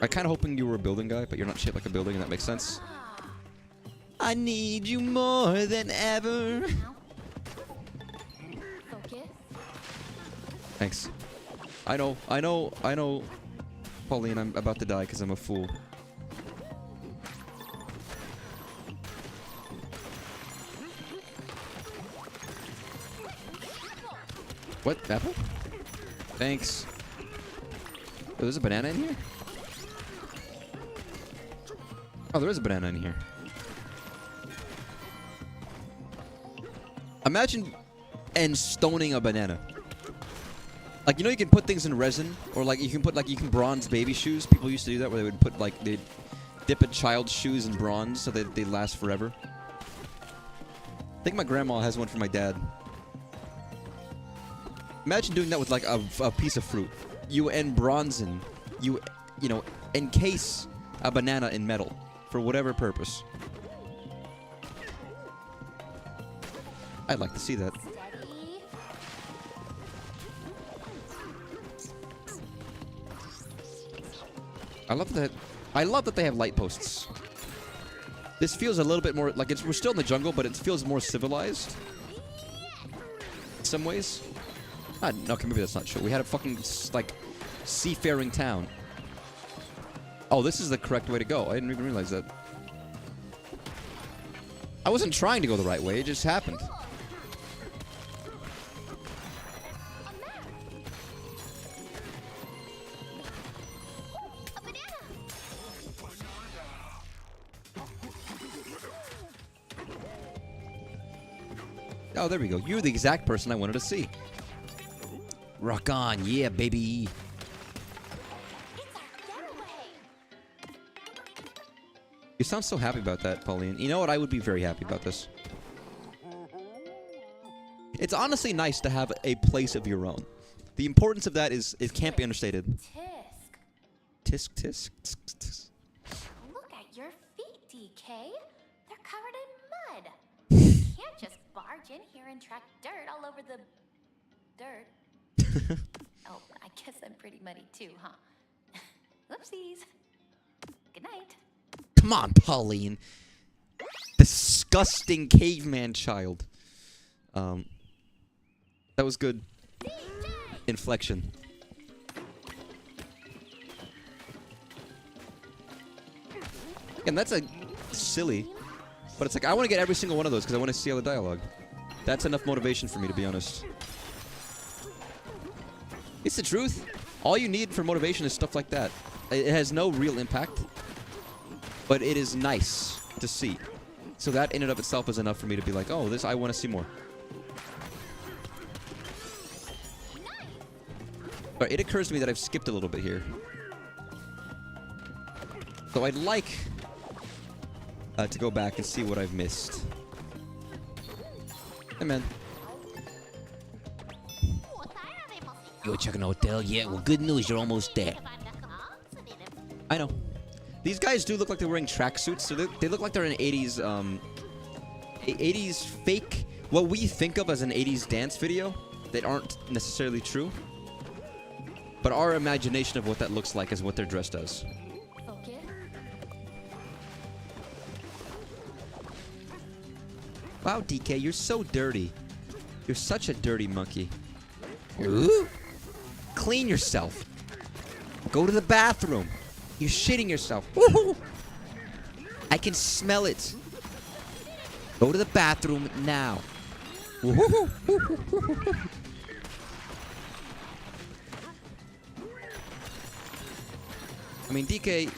I kind of hoping you were a building guy, but you're not shaped like a building, and that makes sense. I need you more than ever. Focus. Thanks. I know. Pauline, I'm about to die because I'm a fool. What? Apple? Thanks. Oh, there's a banana in here? Oh, there is a banana in here. Imagine stoning a banana. Like, you know, you can put things in resin, or like you can bronze baby shoes. People used to do that, where they would put they'd dip a child's shoes in bronze so that they last forever. I think my grandma has one for my dad. Imagine doing that with like a piece of fruit. You know, encase a banana in metal for whatever purpose. I'd like to see that. Steady. I love that they have light posts. This feels a little bit more like we're still in the jungle, but it feels more civilized in some ways. Okay, maybe that's not true. We had a fucking like seafaring town. Oh, this is the correct way to go. I didn't even realize that. I wasn't trying to go the right way. It just happened. A banana. Oh, there we go. You're the exact person I wanted to see. Rock on, yeah, baby. It's our getaway. You sound so happy about that, Pauline. You know what? I would be very happy about this. It's honestly nice to have a place of your own. The importance of that it can't be understated. Tisk. Tisk, tisk, tisk. Look at your feet, DK. They're covered in mud. You can't just barge in here and track dirt all over the dirt. Oh, I guess I'm pretty muddy too, huh? Whoopsies. Good night. Come on, Pauline. Disgusting caveman child. That was good. Inflection. And that's a silly, but it's like I want to get every single one of those because I want to see all the dialogue. That's enough motivation for me, to be honest. It's the truth. All you need for motivation is stuff like that. It has no real impact, but it is nice to see. So that in and of itself is enough for me to be like, oh, I want to see more. But it occurs to me that I've skipped a little bit here. So I'd like to go back and see what I've missed. Hey, man. You're checking a hotel? Yeah, well, good news, you're almost there. I know. These guys do look like they're wearing tracksuits, so they look like they're in 80s, 80s fake, what we think of as an 80s dance video that aren't necessarily true. But our imagination of what that looks like is what they're dressed as. Focus. Wow, DK, you're so dirty. You're such a dirty monkey. Ooh. Clean yourself. Go to the bathroom. You're shitting yourself. Woohoo! I can smell it. Go to the bathroom now. Woohoo! I mean, DK,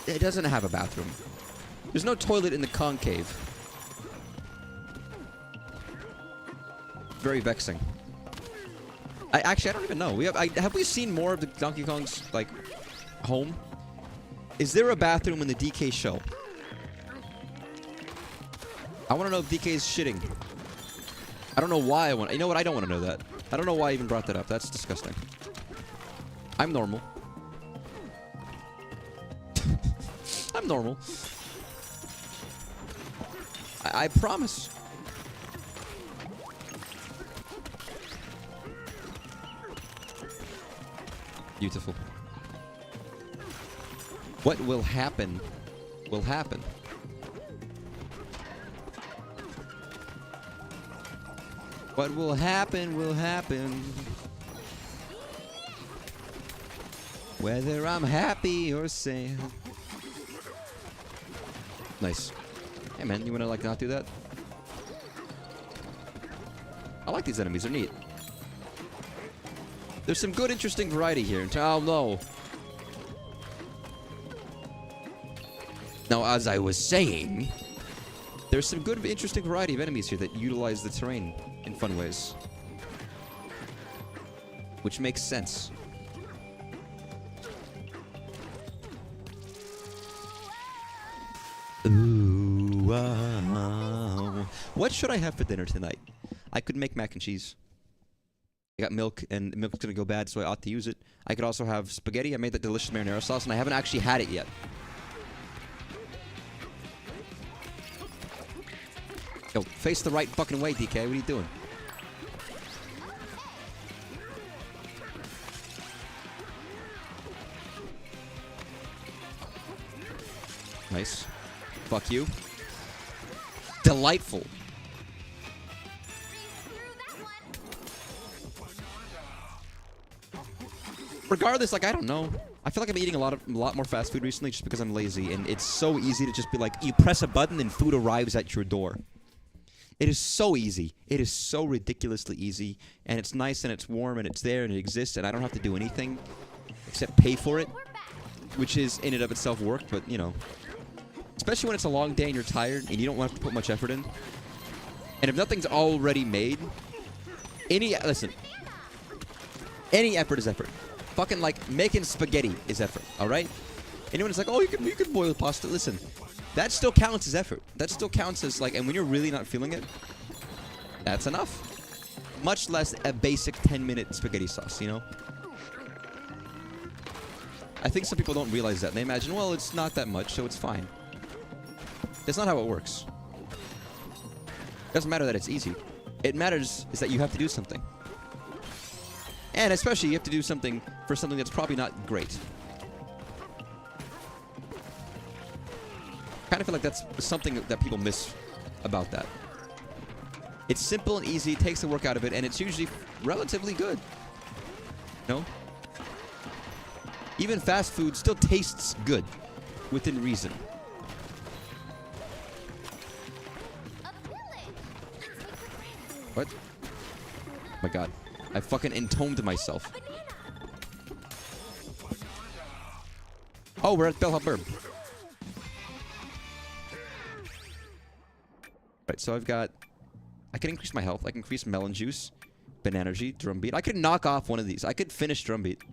it doesn't have a bathroom. There's no toilet in the concave. very vexing. I don't even know. Have we seen more of the Donkey Kong's like home? Is there a bathroom in the DK show? I want to know if DK is shitting. I don't know why I want. You know what? I don't want to know that. I don't know why I even brought that up. That's disgusting. I'm normal. I'm normal. I promise. Beautiful. What will happen will happen. What will happen will happen. Whether I'm happy or sad. Nice. Hey man, you wanna like not do that? I like these enemies, they're neat. There's some good interesting variety here. Oh no. Now as I was saying, there's some good interesting variety of enemies here that utilize the terrain in fun ways. Which makes sense. Ooh, wow. What should I have for dinner tonight? I could make mac and cheese. I got milk, and milk's gonna go bad, so I ought to use it. I could also have spaghetti. I made that delicious marinara sauce, and I haven't actually had it yet. Yo, face the right fucking way, DK. What are you doing? Nice. Fuck you. Delightful. Regardless, like, I don't know. I feel like I'm eating a lot more fast food recently just because I'm lazy, and it's so easy to just be like, you press a button and food arrives at your door. It is so easy. It is so ridiculously easy, and it's nice, and it's warm, and it's there, and it exists, and I don't have to do anything except pay for it, which is in and of itself work, but, you know. Especially when it's a long day and you're tired, and you don't have to put much effort in. And if nothing's already made, listen, any effort is effort. Fucking, like, making spaghetti is effort, alright? Anyone is like, oh, you can boil pasta. Listen, that still counts as effort. That still counts as, like, and when you're really not feeling it, that's enough. Much less a basic 10-minute spaghetti sauce, you know? I think some people don't realize that. And they imagine, well, it's not that much, so it's fine. That's not how it works. It doesn't matter that it's easy. It matters is that you have to do something. And especially, you have to do something for something that's probably not great. I kind of feel like that's something that people miss about that. It's simple and easy, it takes the work out of it, and it's usually relatively good. No? Even fast food still tastes good, within reason. What? Oh my god. I fucking entombed myself. Oh, we're at Bellhop Burb. Right, so I've got... I can increase my health. I can increase melon juice, Banergy, Drumbeat. I could knock off one of these. I could finish Drumbeat.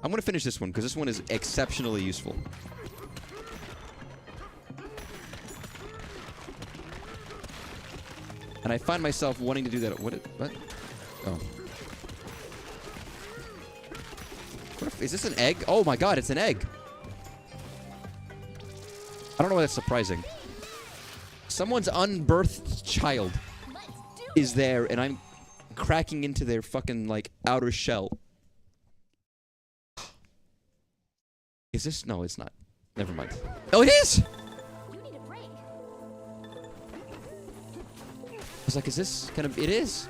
I'm gonna finish this one, because this one is exceptionally useful. And I find myself wanting to do that. What? Oh. Is this an egg? Oh my god, it's an egg. I don't know why that's surprising. Someone's unbirthed child is there, and I'm cracking into their fucking, like, outer shell. Is this? No, it's not. Never mind. Oh, it is! I was like, is this kind of... It is.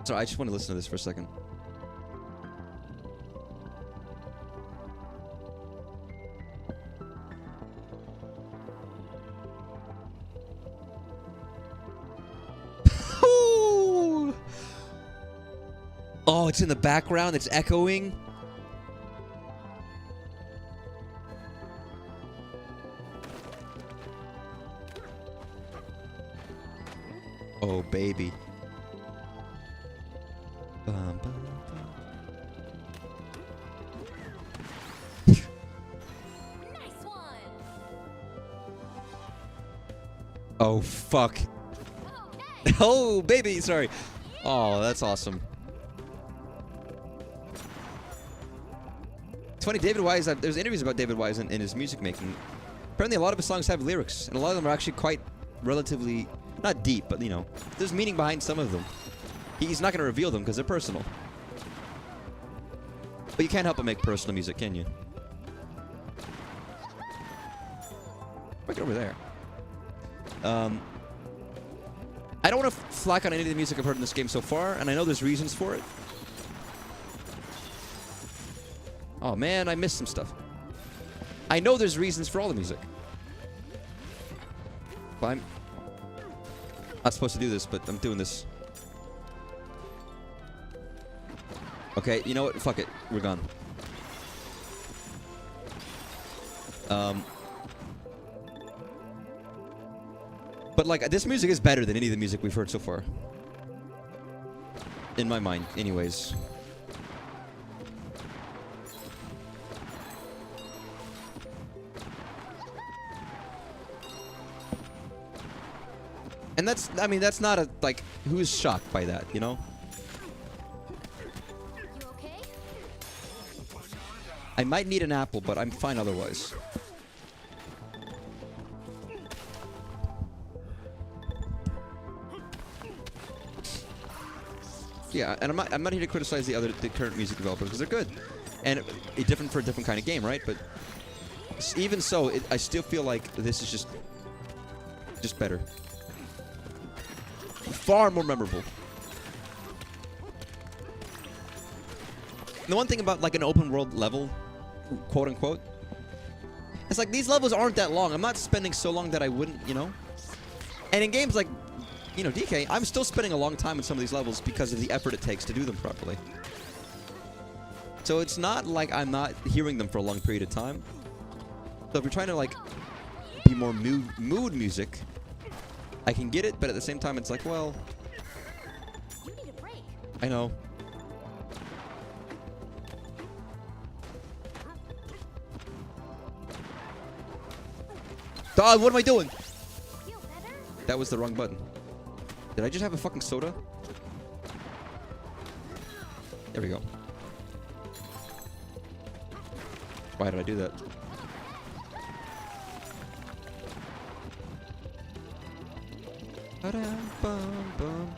Sorry, I just want to listen to this for a second. Oh, it's in the background. It's echoing. Oh, baby. Bum, bum, bum. Nice one. Oh, fuck. Okay. Oh, baby. Sorry. Oh, that's awesome. It's funny, David Wise, there's interviews about David Wise in his music making. Apparently a lot of his songs have lyrics, and a lot of them are actually quite relatively, not deep, but, you know, there's meaning behind some of them. He's not going to reveal them because they're personal. But you can't help but make personal music, can you? Get over there. I don't want to flack on any of the music I've heard in this game so far, and I know there's reasons for it. Oh man, I missed some stuff. I know there's reasons for all the music. But I'm not supposed to do this, but I'm doing this. Okay, you know what? Fuck it. We're gone. But like, this music is better than any of the music we've heard so far. In my mind, anyways. And that's, I mean, that's not a, like, who's shocked by that, you know? You okay? I might need an apple, but I'm fine otherwise. Yeah, and I'm not here to criticize the current music developers because they're good, and different for a different kind of game, right? But even so, I still feel like this is just better, far more memorable. And the one thing about like an open world level, quote unquote, it's like these levels aren't that long. I'm not spending so long that I wouldn't, you know. And in games like, you know, DK, I'm still spending a long time in some of these levels because of the effort it takes to do them properly. So it's not like I'm not hearing them for a long period of time. So if you're trying to, like, be more mood music, I can get it, but at the same time, it's like, well, You need a break. I know. Dog, what am I doing? Feel better? That was the wrong button. Did I just have a fucking soda? There we go. Why did I do that? Ba-dum-bum-bum.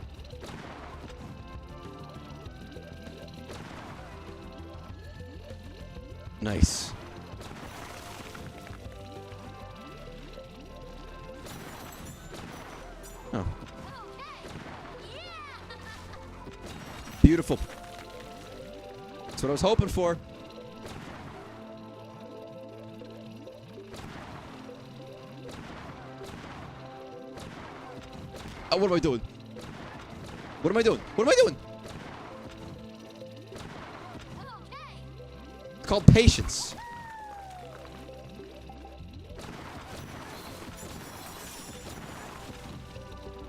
Nice. Oh. Beautiful. That's what I was hoping for. Oh, what am I doing? What am I doing? What am I doing? It's called patience.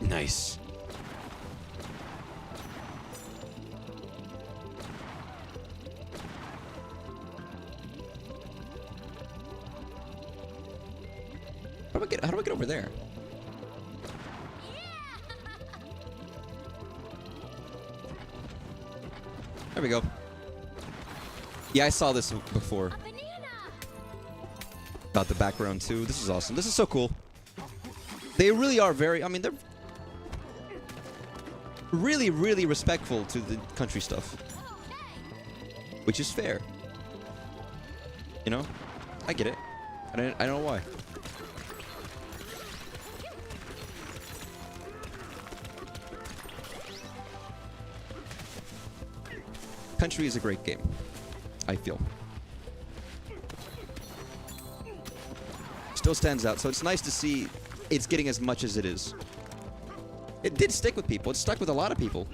Nice. How do I get over there? There we go. Yeah, I saw this before. A banana. About the background too. This is awesome. This is so cool. They really are very, I mean, they're really, really respectful to the country stuff. Which is fair. You know? I get it. I don't know why. Country is a great game, I feel. Still stands out, so it's nice to see it's getting as much as it is. It did stick with people. It stuck with a lot of people.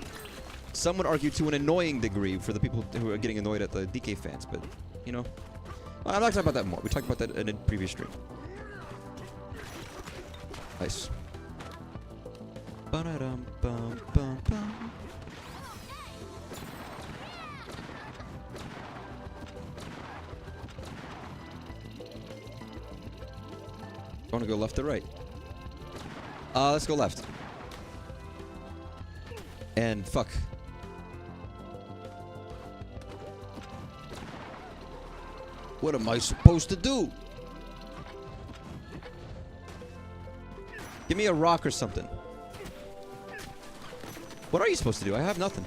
Some would argue to an annoying degree for the people who are getting annoyed at the DK fans, but, you know. I'm not talking about that more. We talked about that in a previous stream. Nice. Ba-da-dum-bum-bum-bum. I want to go left or right? Let's go left. And fuck. What am I supposed to do? Give me a rock or something. What are you supposed to do? I have nothing.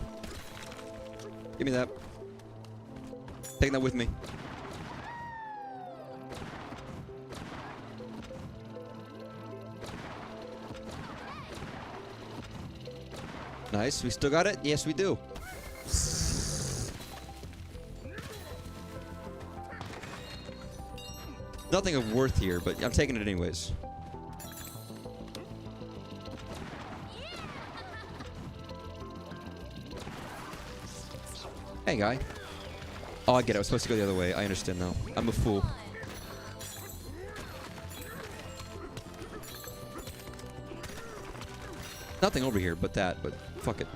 Give me that. Take that with me. Nice. We still got it? Yes, we do. Nothing of worth here, but I'm taking it anyways. Hey, guy. Oh, I get it. I was supposed to go the other way. I understand now. I'm a fool. Nothing over here but that, but fuck it.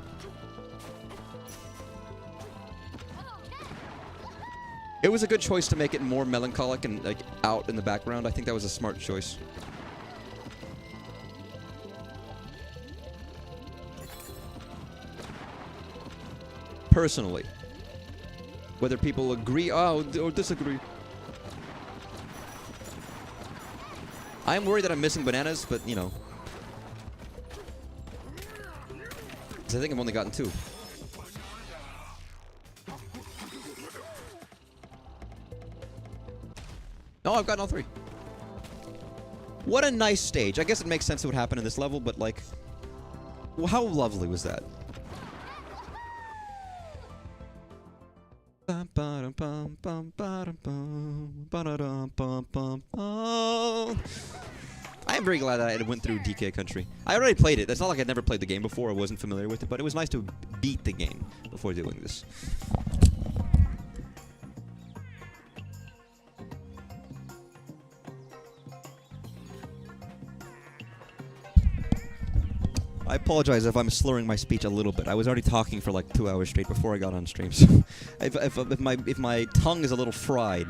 It was a good choice to make it more melancholic and like out in the background. I think that was a smart choice. Personally. Whether people agree or disagree. I'm worried that I'm missing bananas, but you know. 'Cause I think I've only gotten 2. No, I've gotten all 3. What a nice stage. I guess it makes sense it would happen in this level, but like, well, how lovely was that? I am very glad that I went through DK Country. I already played it. It's not like I'd never played the game before. I wasn't familiar with it, but it was nice to beat the game before doing this. I apologize if I'm slurring my speech a little bit. I was already talking for like 2 hours straight before I got on stream. So if my tongue is a little fried,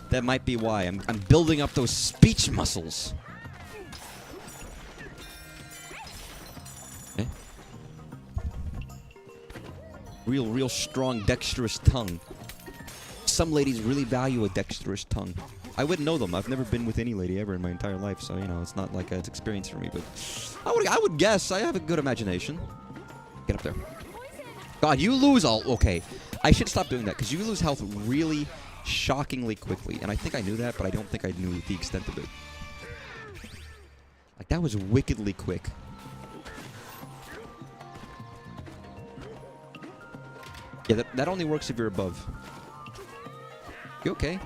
that might be why. I'm building up those speech muscles. Okay. Real strong, dexterous tongue. Some ladies really value a dexterous tongue. I wouldn't know them. I've never been with any lady ever in my entire life, so, you know, it's not like it's experience for me, but I would guess I have a good imagination. Get up there. God, you lose all... Okay. I should stop doing that, because you lose health really shockingly quickly, and I think I knew that, but I don't think I knew the extent of it. Like, that was wickedly quick. Yeah, that only works if you're above. You okay?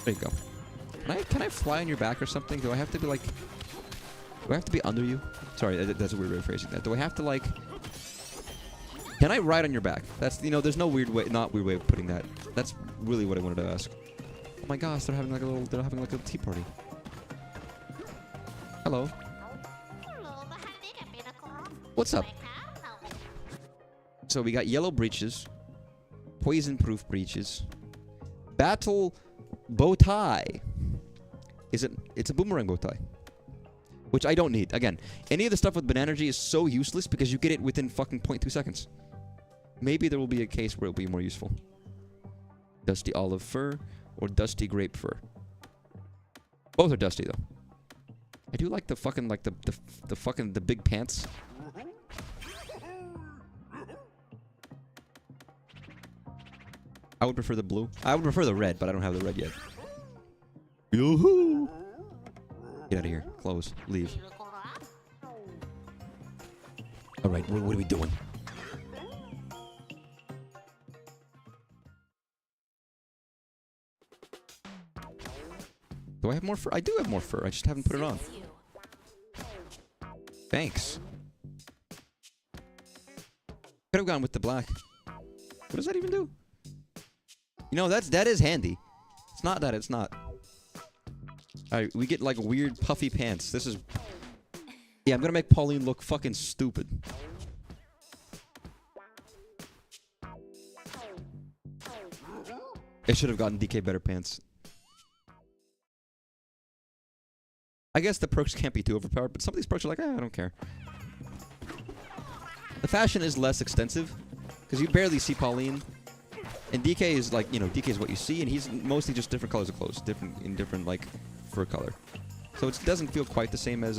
There you go. Can I fly on your back or something? Do I have to be like... Do I have to be under you? Sorry, that's a weird way of phrasing that. Do I have to like... Can I ride on your back? That's, you know, there's no weird way, not weird way of putting that. That's really what I wanted to ask. Oh my gosh, they're having like a little tea party. Hello. What's up? So we got yellow breeches, poison-proof breeches, battle bow tie. It's a boomerang bow tie, which I don't need. Again, any of the stuff with Bananargy is so useless because you get it within fucking 0.2 seconds. Maybe there will be a case where it'll be more useful. Dusty olive fur or dusty grape fur. Both are dusty though. I do like the fucking the big pants. I would prefer the blue. I would prefer the red, but I don't have the red yet. Yoo-hoo! Get out of here. Close. Leave. Alright, what are we doing? Do I have more fur? I do have more fur. I just haven't put it on. Thanks. could have gone with the black. What does that even do? You know, that is handy. It's not that, it's not. Alright, we get like weird puffy pants. This is... Yeah, I'm gonna make Pauline look fucking stupid. I should have gotten DK better pants. I guess the perks can't be too overpowered, but some of these perks are like, I don't care. The fashion is less extensive, because you barely see Pauline. And DK is like, you know, DK is what you see, and he's mostly just different colors of clothes, different like fur color. So it doesn't feel quite the same as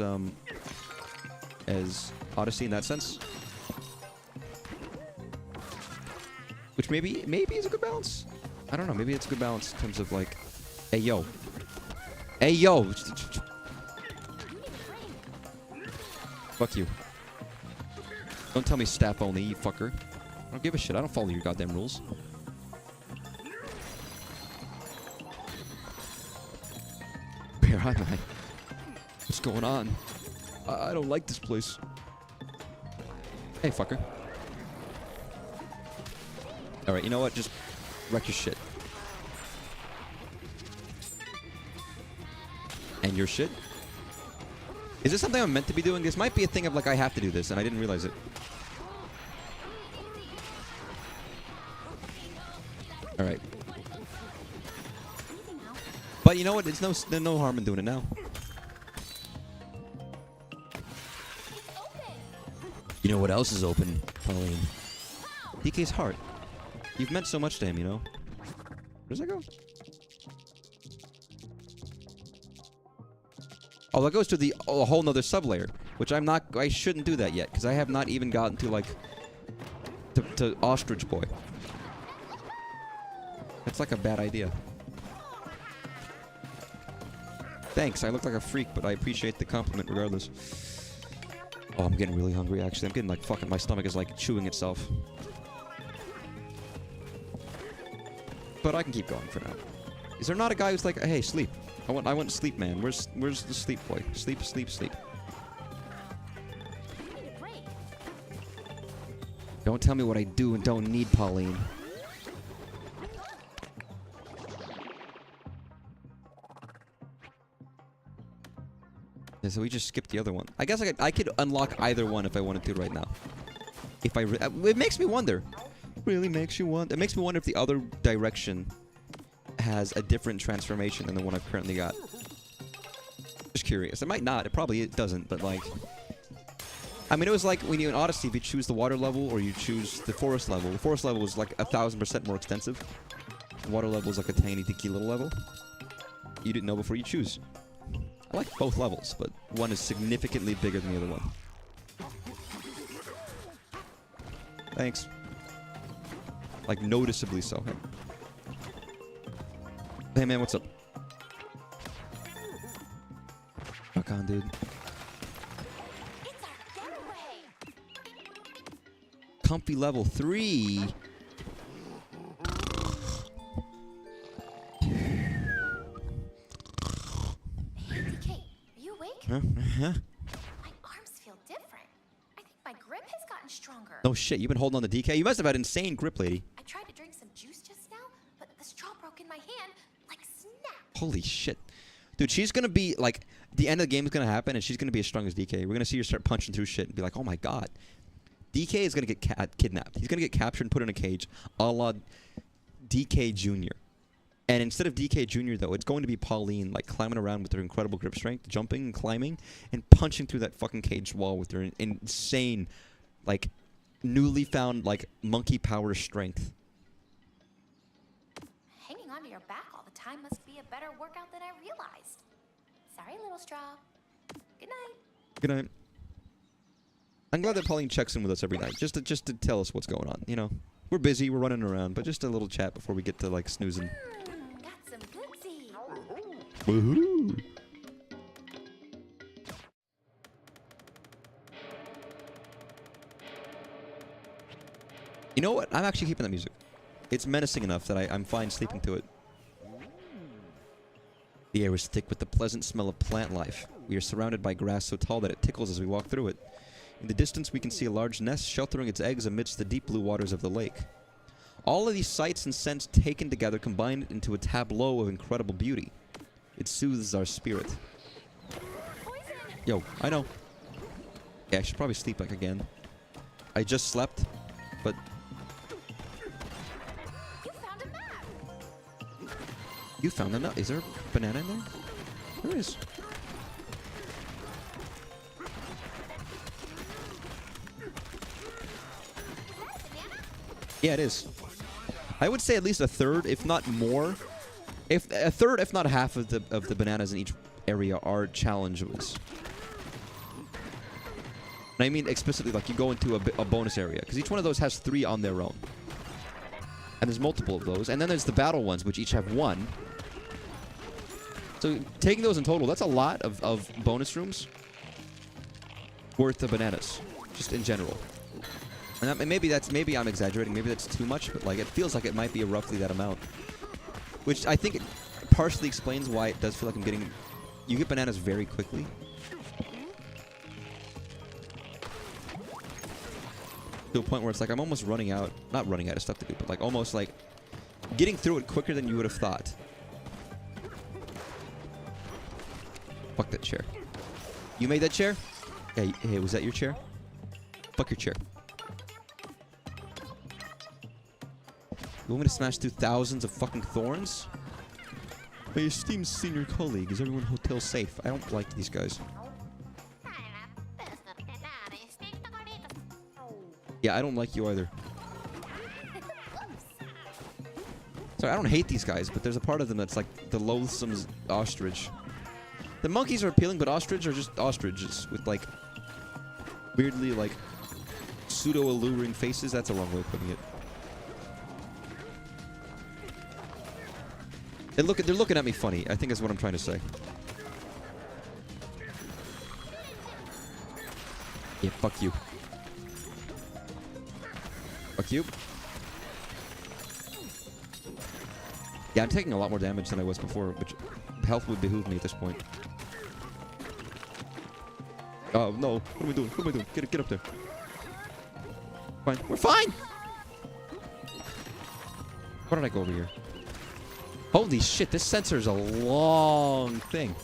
Oddysey in that sense. Which maybe is a good balance. I don't know, maybe it's a good balance in terms of like, hey yo. Hey yo! Fuck you. Don't tell me staff only, you fucker. I don't give a shit, I don't follow your goddamn rules. Where am I? What's going on? I don't like this place. Hey, fucker. Alright, you know what? Just wreck your shit. And your shit? Is this something I'm meant to be doing? This might be a thing of like, I have to do this, and I didn't realize it. Alright. But you know what? There's no harm in doing it now. You know what else is open, Pauline? DK's heart. You've meant so much to him, you know? Where does that go? Oh, that goes to the a whole nother sublayer, which I shouldn't do that yet, because I have not even gotten to, like, to Ostrich Boy. That's like a bad idea. Thanks, I look like a freak, but I appreciate the compliment regardless. Oh, I'm getting really hungry, actually. I'm getting, like, fucking... My stomach is, like, chewing itself. But I can keep going for now. Is there not a guy who's like, hey, sleep? I want to sleep, man. Where's the sleep boy? Sleep, sleep, sleep. Don't tell me what I do and don't need, Pauline. Yeah, so we just skipped the other one. I guess I could unlock either one if I wanted to right now. If I... it makes me wonder. It really makes you wonder. It makes me wonder if the other direction has a different transformation than the one I've currently got. Just curious. It might not. It doesn't, but like... I mean, it was like when you in Odyssey, if you choose the water level or you choose the forest level. The forest level is like 1,000% more extensive. The water level is like a tiny, dinky little level. You didn't know before you choose. I like both levels, but one is significantly bigger than the other one. Thanks. Like, noticeably so. Hey, man, what's up? Fuck on, dude. It's our getaway. Comfy level 3. Huh? My arms feel different. I think my grip has gotten stronger. No shit, you've been holding on to DK? You must have had insane grip, lady. I tried to drink some juice just now, but the straw broke in my hand like snap. Holy shit. Dude, she's gonna be, like, the end of the game is gonna happen, and she's gonna be as strong as DK. We're gonna see her start punching through shit and be like, oh my god. DK is gonna get kidnapped. He's gonna get captured and put in a cage, a la DK Jr. And instead of DK Jr., though, it's going to be Pauline, like, climbing around with her incredible grip strength, jumping and climbing, and punching through that fucking cage wall with her insane, like, newly found, like, monkey power strength. Hanging onto your back all the time must be a better workout than I realized. Sorry, little straw. Good night. Good night. I'm glad that Pauline checks in with us every night, just to tell us what's going on, you know? We're busy, we're running around, but just a little chat before we get to, like, snoozing. Got some goodsy. Woohoo! You know what? I'm actually keeping that music. It's menacing enough that I'm fine sleeping to it. The air is thick with the pleasant smell of plant life. We are surrounded by grass so tall that it tickles as we walk through it. In the distance, we can see a large nest sheltering its eggs amidst the deep blue waters of the lake. All of these sights and scents taken together combine into a tableau of incredible beauty. It soothes our spirit. Yo, I know. Yeah, I should probably sleep like again. I just slept, but... You found a map. You found a nut. Is there a banana in there? There is. Is that a banana? Yeah, it is. I would say at least a third, if not more. If a third, if not half of the bananas in each area are challenges. And I mean explicitly, like you go into a bonus area, because each one of those has 3 on their own. And there's multiple of those. And then there's the battle ones, which each have 1. So taking those in total, that's a lot of bonus rooms worth of bananas, just in general. And maybe I'm exaggerating. Maybe that's too much, but like it feels like it might be roughly that amount. Which I think it partially explains why it does feel like I'm getting... You get bananas very quickly. To a point where it's like I'm almost running out... Not running out of stuff to do, but like almost like... Getting through it quicker than you would have thought. Fuck that chair. You made that chair? Hey, was that your chair? Fuck your chair. You want me to smash through thousands of fucking thorns? My esteemed senior colleague, is everyone hotel safe? I don't like these guys. Yeah, I don't like you either. Sorry, I don't hate these guys, but there's a part of them that's like the loathsome ostrich. The monkeys are appealing, but ostrich are just ostriches with like weirdly like pseudo-alluring faces. That's a wrong way of putting it. They're looking at me funny, I think is what I'm trying to say. Yeah, fuck you. Fuck you. Yeah, I'm taking a lot more damage than I was before, which health would behoove me at this point. Oh, no. What are we doing? What am I doing? Get up there. Fine. We're fine! Why did I go over here? Holy shit, this sensor is a long thing.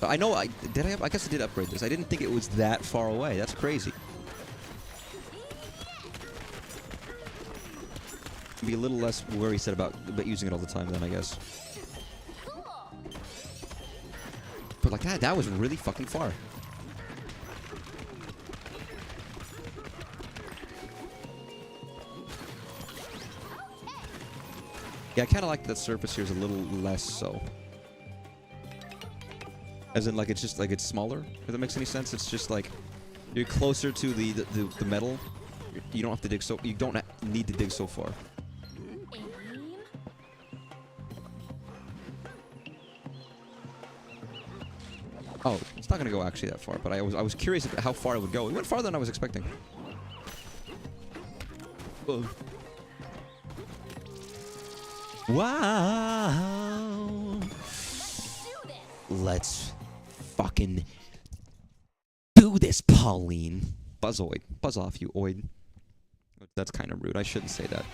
I know, I guess I did upgrade this. I didn't think it was that far away. That's crazy. Be a little less worrisome about using it all the time then, I guess. But like that was really fucking far. Yeah, I kind of like that surface here is a little less so. As in, like, it's just, like, it's smaller, if that makes any sense. It's just, like, you're closer to the metal. You don't have to dig so... You don't need to dig so far. Oh, it's not going to go actually that far, but I was curious about how far it would go. It went farther than I was expecting. Whoa. Wow. Let's fucking do this, Pauline. Buzzoid. Buzz off, you oid. That's kind of rude. I shouldn't say that.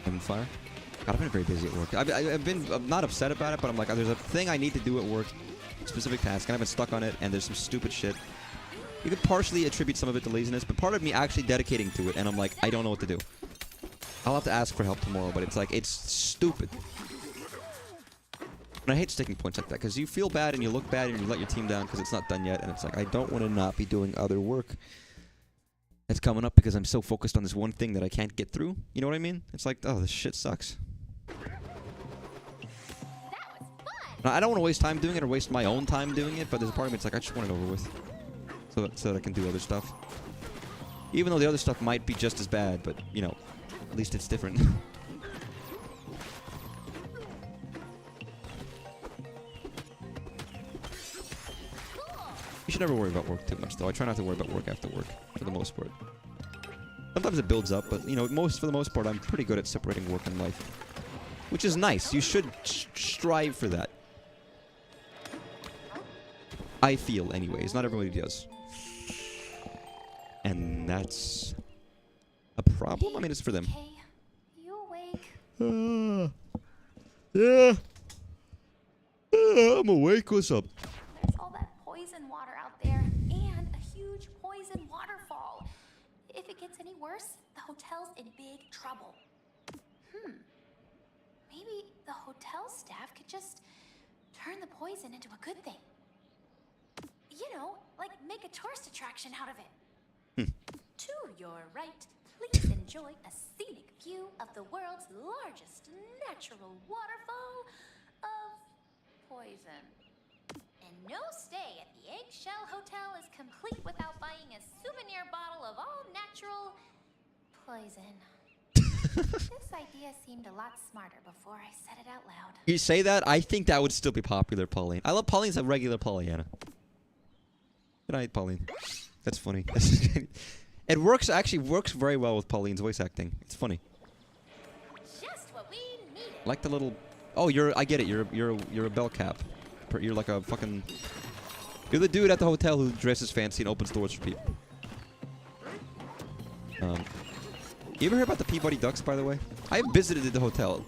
Having fire? God, I've been very busy at work. I'm not upset about it, but I'm like, there's a thing I need to do at work. Specific task, and I've been stuck on it, and there's some stupid shit. You could partially attribute some of it to laziness, but part of me actually dedicating to it, and I'm like, I don't know what to do. I'll have to ask for help tomorrow, but it's like, it's stupid. And I hate sticking points like that, because you feel bad and you look bad and you let your team down because it's not done yet, and it's like, I don't want to not be doing other work that's coming up because I'm so focused on this one thing that I can't get through. You know what I mean? It's like, oh, this shit sucks. I don't want to waste time doing it or waste my own time doing it, but there's a part of me that's like, I just want it over with. So that I can do other stuff. Even though the other stuff might be just as bad, but, you know, at least it's different. You should never worry about work too much, though. I try not to worry about work after work, for the most part. Sometimes it builds up, but, you know, for the most part, I'm pretty good at separating work and life. which is nice. You should strive for that. I feel, anyways. Not everybody does. And that's a problem? I mean, it's for them. Okay, you awake? Yeah. I'm awake. What's up? There's all that poison water out there and a huge poison waterfall. If it gets any worse, the hotel's in big trouble. Maybe the hotel staff could just turn the poison into a good thing. You know, like make a tourist attraction out of it. To your right, please enjoy a scenic view of the world's largest natural waterfall of poison. And no stay at the Eggshell Hotel is complete without buying a souvenir bottle of all natural poison. This idea seemed a lot smarter before I said it out loud. You say that, I think that would still be popular, Pauline. I love Pauline's a regular Pollyanna. Good night, Pauline. That's funny. It actually works very well with Pauline's voice acting. It's funny. Just what we needed. I like the little... Oh, I get it. You're a bell cap. You're like a fucking... You're the dude at the hotel who dresses fancy and opens doors for people. You ever heard about the Peabody Ducks, by the way? I visited the hotel.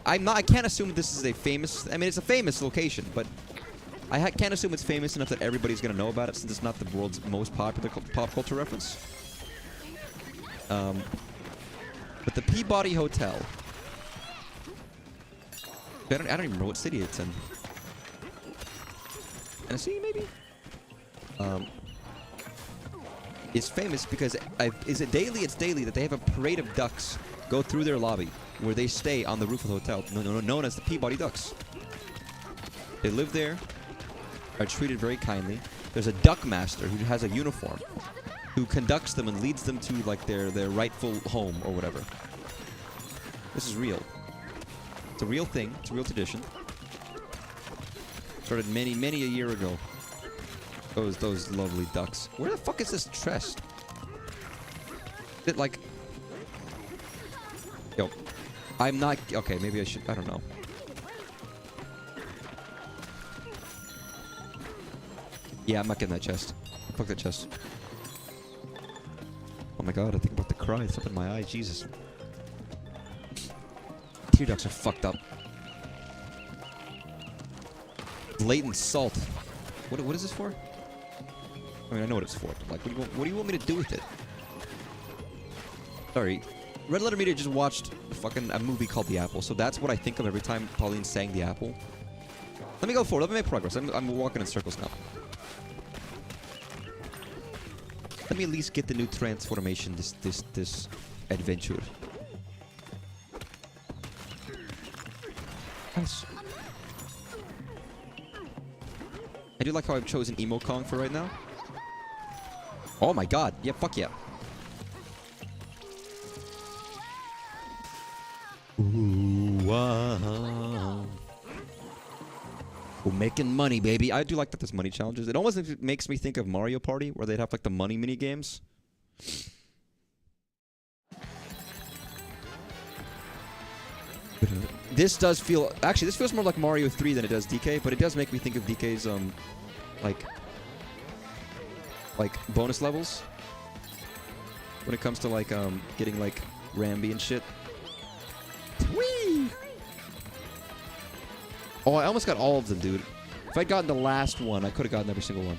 I can't assume this is a famous... I mean, it's a famous location, but... I can't assume it's famous enough that everybody's going to know about it since it's not the world's most popular pop culture reference. But the Peabody Hotel... I don't even know what city it's in. Tennessee, maybe? It's famous because... Is it daily? It's daily that they have a parade of ducks go through their lobby where they stay on the roof of the hotel, known as the Peabody Ducks. They live there... are treated very kindly. There's a duck master who has a uniform who conducts them and leads them to like their rightful home or whatever. This is real. It's a real thing. It's a real tradition. Started many a year ago. Those lovely ducks. Where the fuck is this chest? Is it like... Yo. I'm not... Okay, maybe I should... I don't know. Yeah, I'm not getting that chest. Fuck that chest. Oh my god, I think I'm about to cry. It's up in my eye. Jesus. Tear ducts are fucked up. Latent salt. What is this for? I mean, I know what it's for. But like, what do you want me to do with it? Sorry. Red Letter Media just watched a movie called The Apple, so that's what I think of every time Pauline's saying The Apple. Let me go forward. Let me make progress. I'm walking in circles now. Let me at least get the new transformation this adventure. Nice. I do like how I've chosen Emo Kong for right now. Oh my god. Yeah, fuck yeah. Ooh, wow. We're making money, baby. I do like that there's money challenges. It almost makes me think of Mario Party, where they'd have like the money mini games. This does feel... Actually, this feels more like Mario 3 than it does DK, but it does make me think of DK's, like bonus levels. When it comes to, like, getting, like, Rambi and shit. Whee! Oh, I almost got all of them, dude. If I'd gotten the last one, I could have gotten every single one.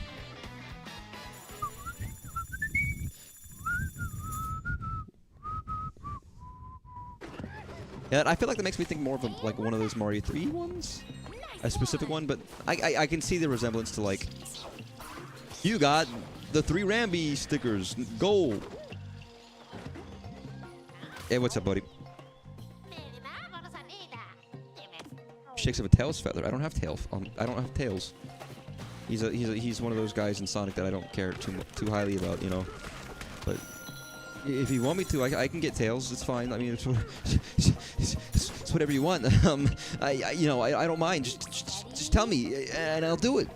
Yeah, I feel like that makes me think more of a, like one of those Mario 3 ones. A specific one, but I can see the resemblance to like... You got the 3 Rambi stickers. Gold. Hey, what's up, buddy? Shakes of a tail's feather. I don't have tails. I don't have tails. He's one of those guys in Sonic that I don't care too highly about, you know. But if you want me to, I can get tails. It's fine. I mean, it's whatever you want. I don't mind. Just tell me, and I'll do it.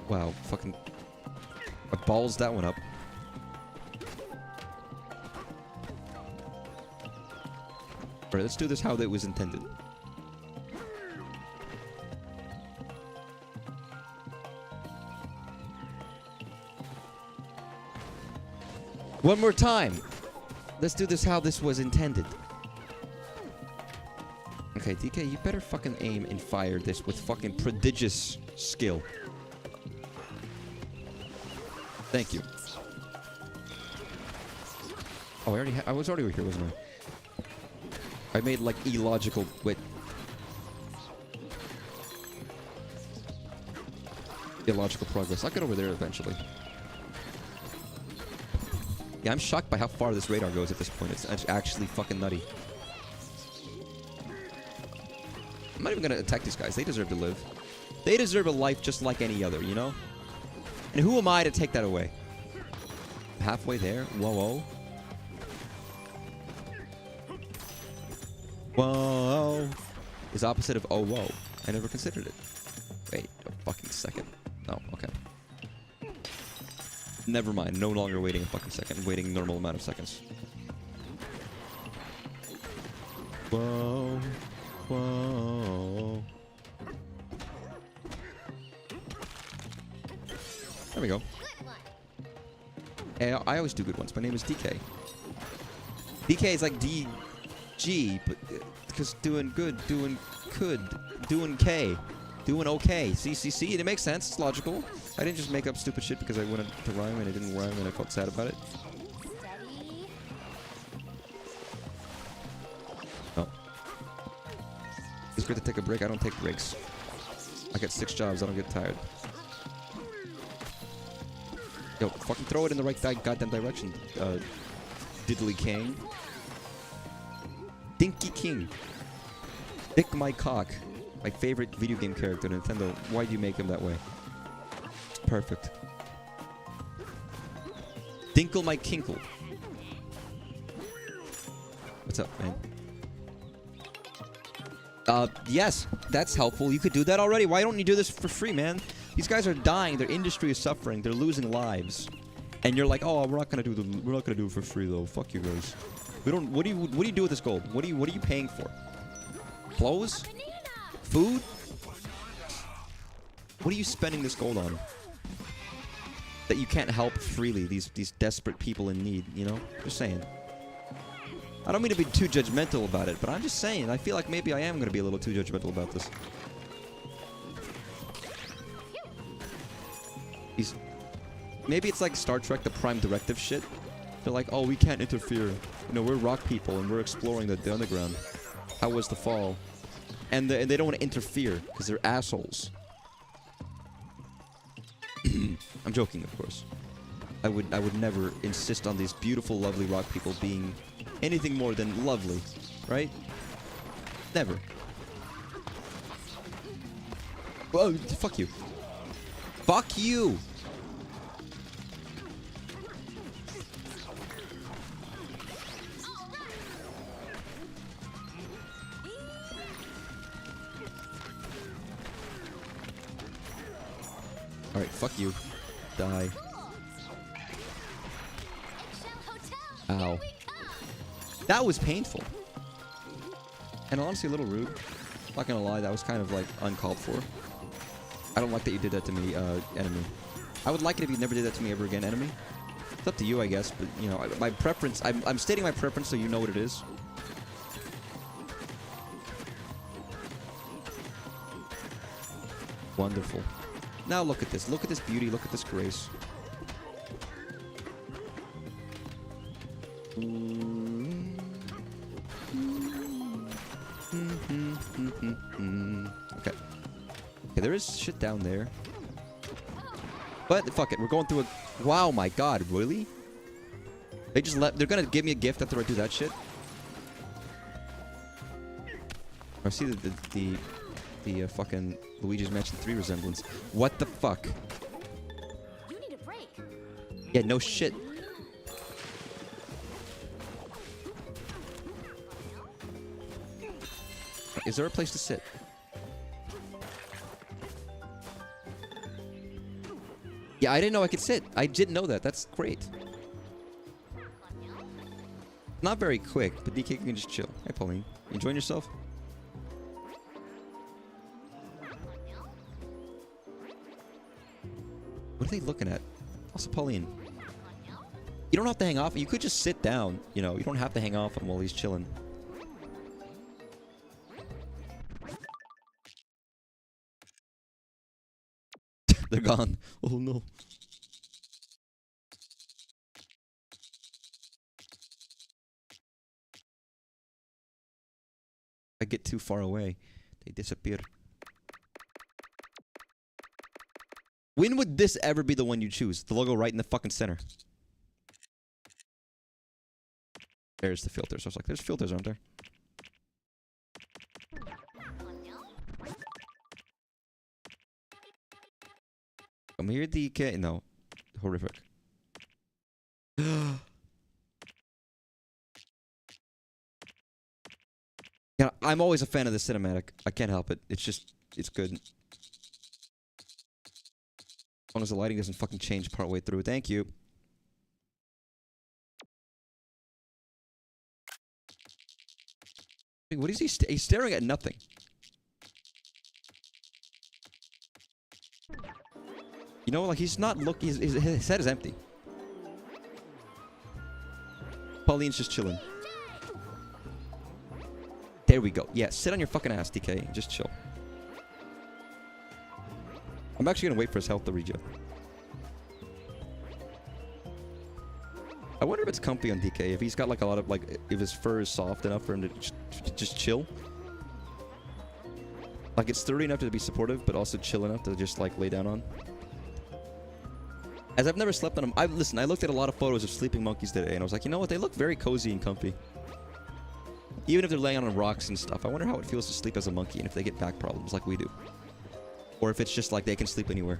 Wow, fucking, I balls that one up. Alright, let's do this how it was intended. One more time. Let's do this how this was intended. Okay, DK, you better fucking aim and fire this with fucking prodigious skill. Thank you. Oh, I was already here, wasn't I? I made like illogical illogical progress. I'll get over there eventually. Yeah, I'm shocked by how far this radar goes at this point. It's actually fucking nutty. I'm not even gonna attack these guys. They deserve to live. They deserve a life just like any other, you know? And who am I to take that away? Halfway there? Whoa, whoa. Whoa. Is opposite of oh, whoa. I never considered it. Wait a fucking second. Oh, okay. Never mind. No longer waiting a fucking second. Waiting normal amount of seconds. Whoa. Whoa. There we go. Hey, I always do good ones. My name is DK. DK is like DG, but because doing good, doing could, doing K, doing okay. See, it makes sense. It's logical. I didn't just make up stupid shit because I wanted to rhyme and it didn't rhyme and I felt sad about it. Steady. No. It's great to take a break. I don't take breaks. I get 6 jobs. I don't get tired. Yo, fucking throw it in the right goddamn direction, Diddly King. Dinky King. Dick my cock. My favorite video game character, Nintendo. Why do you make him that way? It's perfect. Dinkle my kinkle. What's up, man? Yes, that's helpful. You could do that already. Why don't you do this for free, man? These guys are dying. Their industry is suffering. They're losing lives. And you're like, oh, we're not gonna do it for free though. Fuck you guys. We don't. What do you do with this gold? What are you paying for? Clothes? Food? What are you spending this gold on? That you can't help freely. These desperate people in need. You know? Just saying. I don't mean to be too judgmental about it, but I'm just saying. I feel like maybe I am gonna be a little too judgmental about this. Maybe it's like Star Trek, the Prime Directive shit. They're like, oh, we can't interfere. You know, we're rock people and we're exploring the underground. How was the fall? And they don't want to interfere because they're assholes. I'm joking, of course. I would never insist on these beautiful, lovely rock people being anything more than lovely, right? Never. Whoa, fuck you. Fuck you! Alright, fuck you. Die. Ow. That was painful. And honestly, a little rude. Not gonna lie, that was kind of like uncalled for. I don't like that you did that to me, enemy. I would like it if you never did that to me ever again, enemy. It's up to you, I guess, but, you know, my preference... I'm stating my preference so you know what it is. Wonderful. Now look at this. Look at this beauty. Look at this grace. Okay. Okay, there is shit down there. But fuck it. We're going through a... Wow, my god. Really? They just let... They're gonna give me a gift after I do that shit? I see the fucking Luigi's Mansion 3 resemblance. What the fuck? You need a break. Yeah, no shit. Is there a place to sit? Yeah, I didn't know I could sit. I didn't know that. That's great. Not very quick, but DK can just chill. Hey, Pauline. Enjoying yourself? What are they looking at? Also, Pauline. You don't have to hang off. You could just sit down. You know, you don't have to hang off him while he's chilling. They're gone. Oh no. I get too far away, they disappear. When would this ever be the one you choose? The logo right in the fucking center. There's the filters. I was like, there's filters, aren't there? Come here, DK. No. Horrific. Yeah, I'm always a fan of the cinematic. I can't help it. It's just, it's good. As long as the lighting doesn't fucking change partway through. Thank you. What is he? He's staring at nothing. You know, like he's not looking. His head is empty. Pauline's just chilling. There we go. Yeah, sit on your fucking ass, DK. And just chill. I'm actually gonna wait for his health to regen. I wonder if it's comfy on DK. If he's got like a lot of like, if his fur is soft enough for him to just chill. Like it's sturdy enough to be supportive, but also chill enough to just like lay down on. As I've never slept on them. Listen, I looked at a lot of photos of sleeping monkeys today, and I was like, you know what? They look very cozy and comfy. Even if they're laying on rocks and stuff. I wonder how it feels to sleep as a monkey, and if they get back problems like we do. Or if it's just like they can sleep anywhere.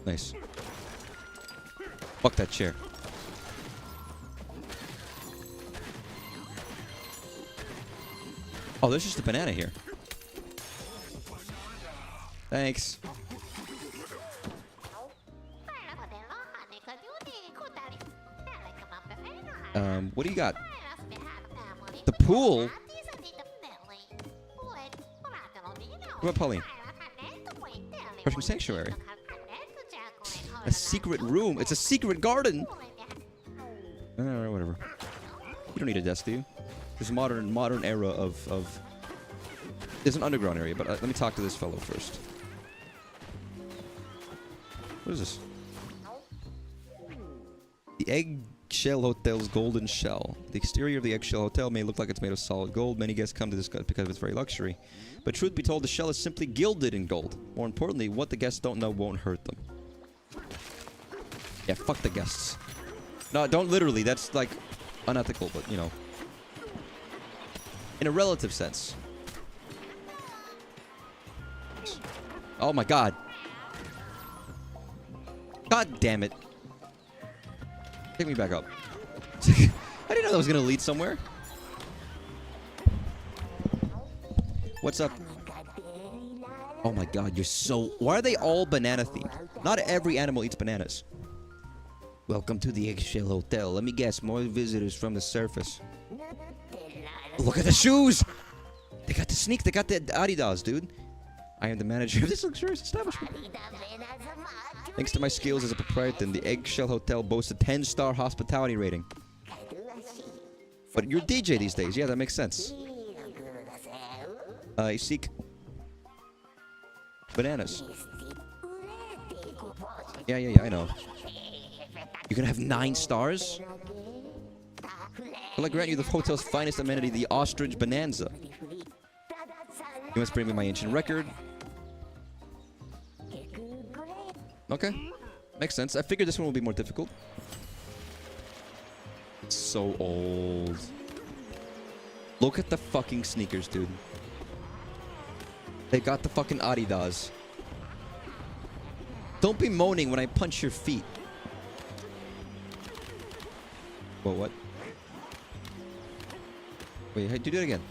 Nice. Fuck that chair. Oh, there's just a banana here. Thanks. What do you got? The pool? What about Pauline? From Sanctuary. A secret room. It's a secret garden. Alright, whatever. You don't need a desk, do you? There's a modern era of. There's an underground area, but let me talk to this fellow first. What is this? The Eggshell Hotel's golden shell. The exterior of the Eggshell Hotel may look like it's made of solid gold. Many guests come to this because of its very luxury. But truth be told, the shell is simply gilded in gold. More importantly, what the guests don't know won't hurt them. Yeah, fuck the guests. No, don't literally. That's, like, unethical, but, you know. In a relative sense. Oh my god. God damn it. Take me back up. I didn't know that was gonna lead somewhere. What's up? Oh my god, you're so... Why are they all banana themed? Not every animal eats bananas. Welcome to the Eggshell Hotel. Let me guess, more visitors from the surface. Look at the shoes! They got the sneak, they got the Adidas, dude. I am the manager of this luxurious establishment. Thanks to my skills as a proprietor, the Eggshell Hotel boasts a 10-star hospitality rating. But you're DJ these days. Yeah, that makes sense. You seek bananas. Yeah, I know. You're gonna have 9 stars? Well, I grant you the hotel's finest amenity, the Ostrich Bananza. You must bring me my ancient record. Okay. Makes sense. I figured this one would be more difficult. It's so old. Look at the fucking sneakers, dude. They got the fucking Adidas. Don't be moaning when I punch your feet. Whoa, what? Wait, how'd you do it again?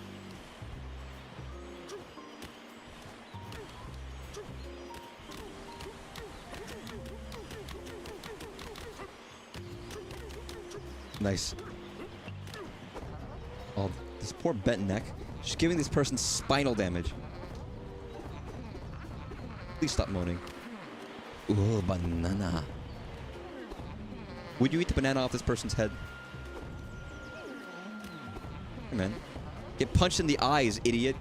Nice. Oh, this poor bent neck. Just giving this person spinal damage. Please stop moaning. Ooh, banana. Would you eat the banana off this person's head? Hey, man. Get punched in the eyes, idiot.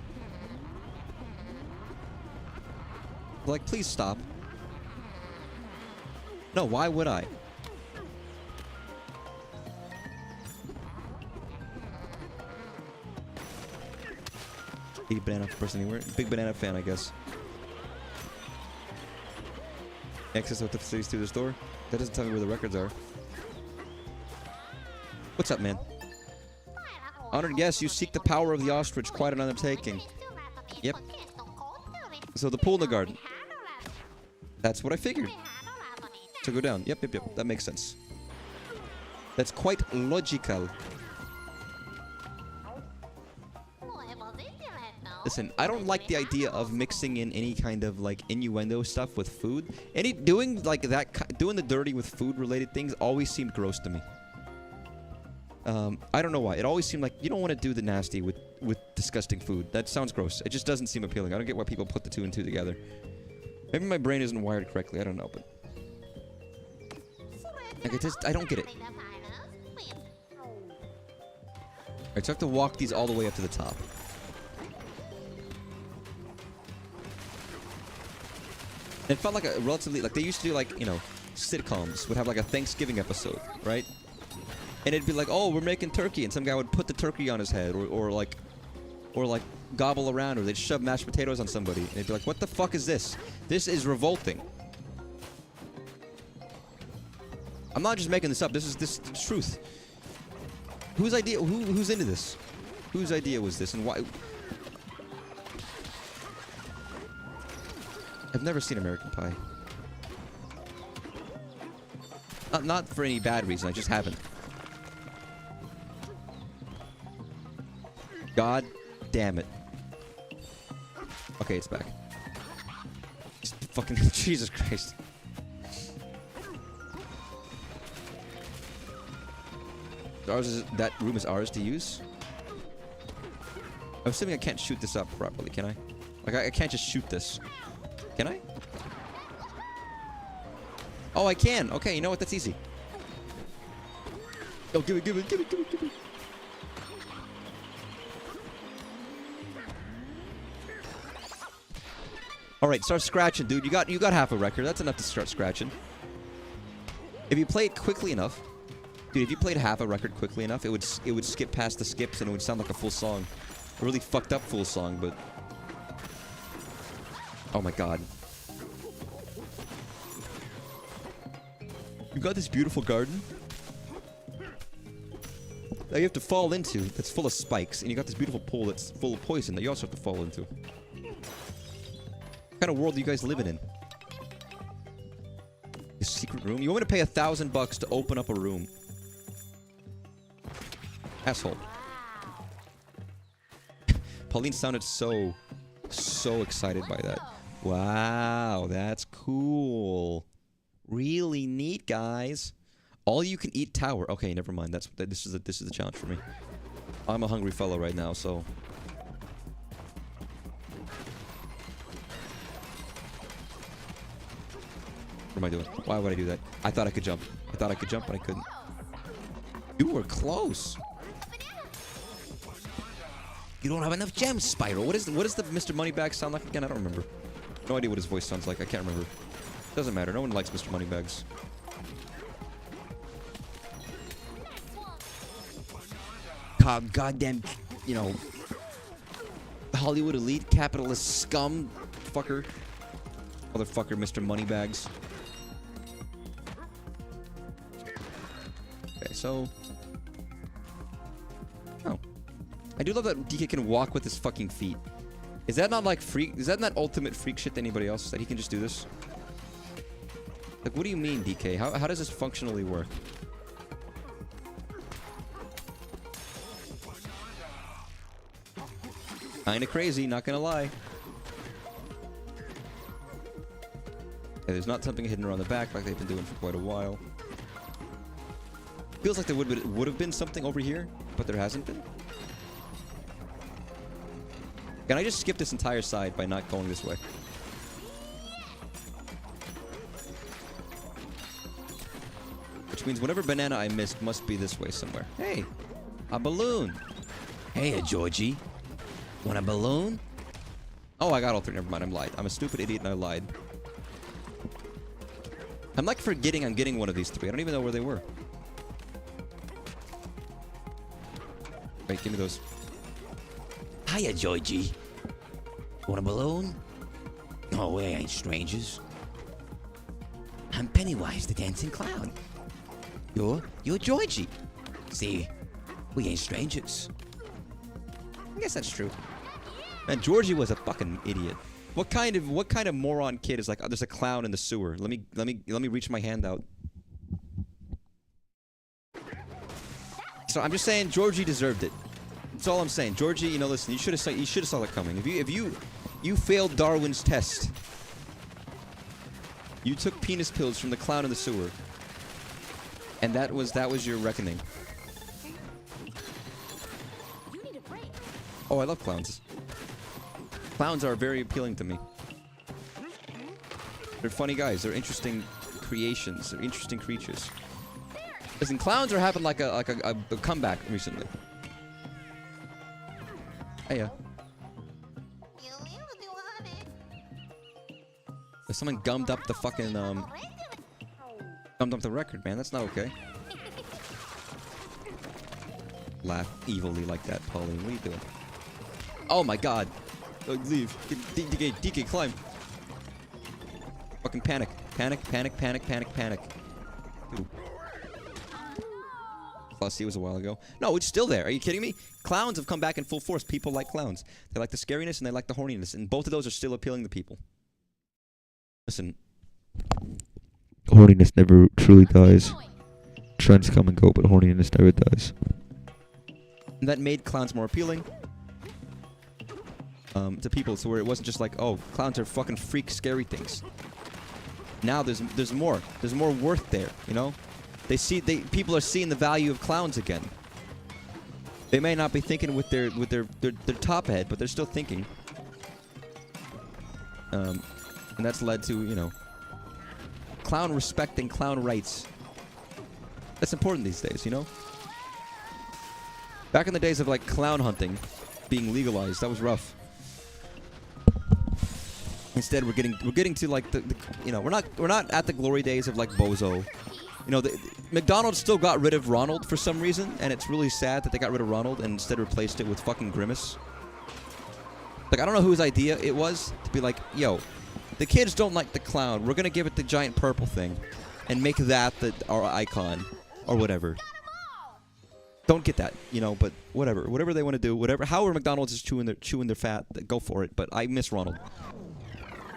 Like, please stop. No, why would I? Eat banana person anywhere. Big banana fan, I guess. Access to the facilities through the store. That doesn't tell me where the records are. What's up, man? Honored guest, you seek the power of the ostrich. Quite an undertaking. Yep. So the pool in the garden. That's what I figured. So go down. Yep. That makes sense. That's quite logical. Listen, I don't like the idea of mixing in any kind of like innuendo stuff with food. Doing like that, doing the dirty with food-related things always seemed gross to me. I don't know why. It always seemed like you don't want to do the nasty with disgusting food. That sounds gross. It just doesn't seem appealing. I don't get why people put the two and two together. Maybe my brain isn't wired correctly. I don't know, but like I don't get it. Alright, so I have to walk these all the way up to the top. It felt like a relatively, like they used to do like, you know, sitcoms would have like a Thanksgiving episode, right? And it'd be like, oh, we're making turkey, and some guy would put the turkey on his head, or like gobble around, or they'd shove mashed potatoes on somebody, and they'd be like, what the fuck is this? This is revolting. I'm not just making this up. This is truth. Whose idea? Who's into this? Whose idea was this, and why? I've never seen American Pie. Not for any bad reason. I just haven't. God damn it. Okay, it's back. Just fucking Jesus Christ. That room is ours to use? I'm assuming I can't shoot this up properly, can I? Like, I can't just shoot this. Can I? Oh, I can. Okay, you know what? That's easy. Oh, give it. Alright, start scratching, dude. You got half a record. That's enough to start scratching. If you play it quickly enough, dude, if you played half a record quickly enough, it would skip past the skips and it would sound like a full song. A really fucked up full song, but oh my god. You got this beautiful garden that you have to fall into that's full of spikes, and you got this beautiful pool that's full of poison that you also have to fall into. What kind of world are you guys living in? A secret room? You want me to pay $1,000 to open up a room? Asshole. Pauline sounded so excited by that. Wow, that's cool. Really neat, guys. All you can eat tower. Okay, never mind. This is a challenge for me. I'm a hungry fellow right now, so. What am I doing? Why would I do that? I thought I could jump. But I couldn't. You were close. You don't have enough gems, Spyro. What does the Mr. Moneybags sound like again? I don't remember. No idea what his voice sounds like. I can't remember. Doesn't matter. No one likes Mr. Moneybags. Goddamn, you know, Hollywood elite capitalist scum fucker. Motherfucker, Mr. Moneybags. Okay, so. Oh. I do love that DK can walk with his fucking feet. Is that not like freak? Is that not ultimate freak shit to anybody else? That he can just do this? Like, what do you mean, DK? How does this functionally work? Kinda crazy, not gonna lie. Okay, there's not something hidden around the back like they've been doing for quite a while. Feels like there would have been something over here, but there hasn't been. Can I just skip this entire side by not going this way? Which means whatever banana I missed must be this way somewhere. Hey, a balloon. Hey, Georgie. Want a balloon? Oh, I got all three. Never mind, I'm lied. I'm a stupid idiot and I lied. I'm like forgetting I'm getting one of these three. I don't even know where they were. Wait, give me those. Hiya, Georgie. Want a balloon? Oh, we ain't strangers. I'm Pennywise, the dancing clown. You're Georgie. See, we ain't strangers. I guess that's true. Man, Georgie was a fucking idiot. What kind of moron kid is like, oh, there's a clown in the sewer. Let me reach my hand out. So I'm just saying Georgie deserved it. That's all I'm saying. Georgie, you know, listen, you should have saw that coming. If you failed Darwin's test. You took penis pills from the clown in the sewer. And that was your reckoning. You need a break. Oh, I love clowns. Clowns are very appealing to me. They're funny guys. They're interesting creations. They're interesting creatures. Listen, clowns are having like a comeback recently. Hey, someone gummed up the fucking gummed up the record, man. That's not okay. Laugh evilly like that, Pauline. What are you doing? Oh my god. Leave. DK, climb. Fucking panic. Panic. Ooh. Plus, he was a while ago. No, it's still there. Are you kidding me? Clowns have come back in full force. People like clowns. They like the scariness and they like the horniness. And both of those are still appealing to people. Listen. Horniness never truly dies. Trends come and go, but horniness never dies. And that made clowns more appealing. To people, so where it wasn't just like, oh, clowns are fucking freak, scary things. Now there's more worth there, you know. People are seeing the value of clowns again. They may not be thinking with their top head, but they're still thinking. And that's led to, you know, clown respect and clown rights. That's important these days, you know. Back in the days of like clown hunting being legalized, that was rough. Instead, we're getting to like the you know, we're not at the glory days of like Bozo. You know, McDonald's still got rid of Ronald for some reason, and it's really sad that they got rid of Ronald and instead replaced it with fucking Grimace. Like, I don't know whose idea it was to be like, yo, the kids don't like the clown. We're gonna give it the giant purple thing, and make that our icon, or whatever. Don't get that, you know, but whatever they want to do, however McDonald's is chewing their fat, go for it. But I miss Ronald.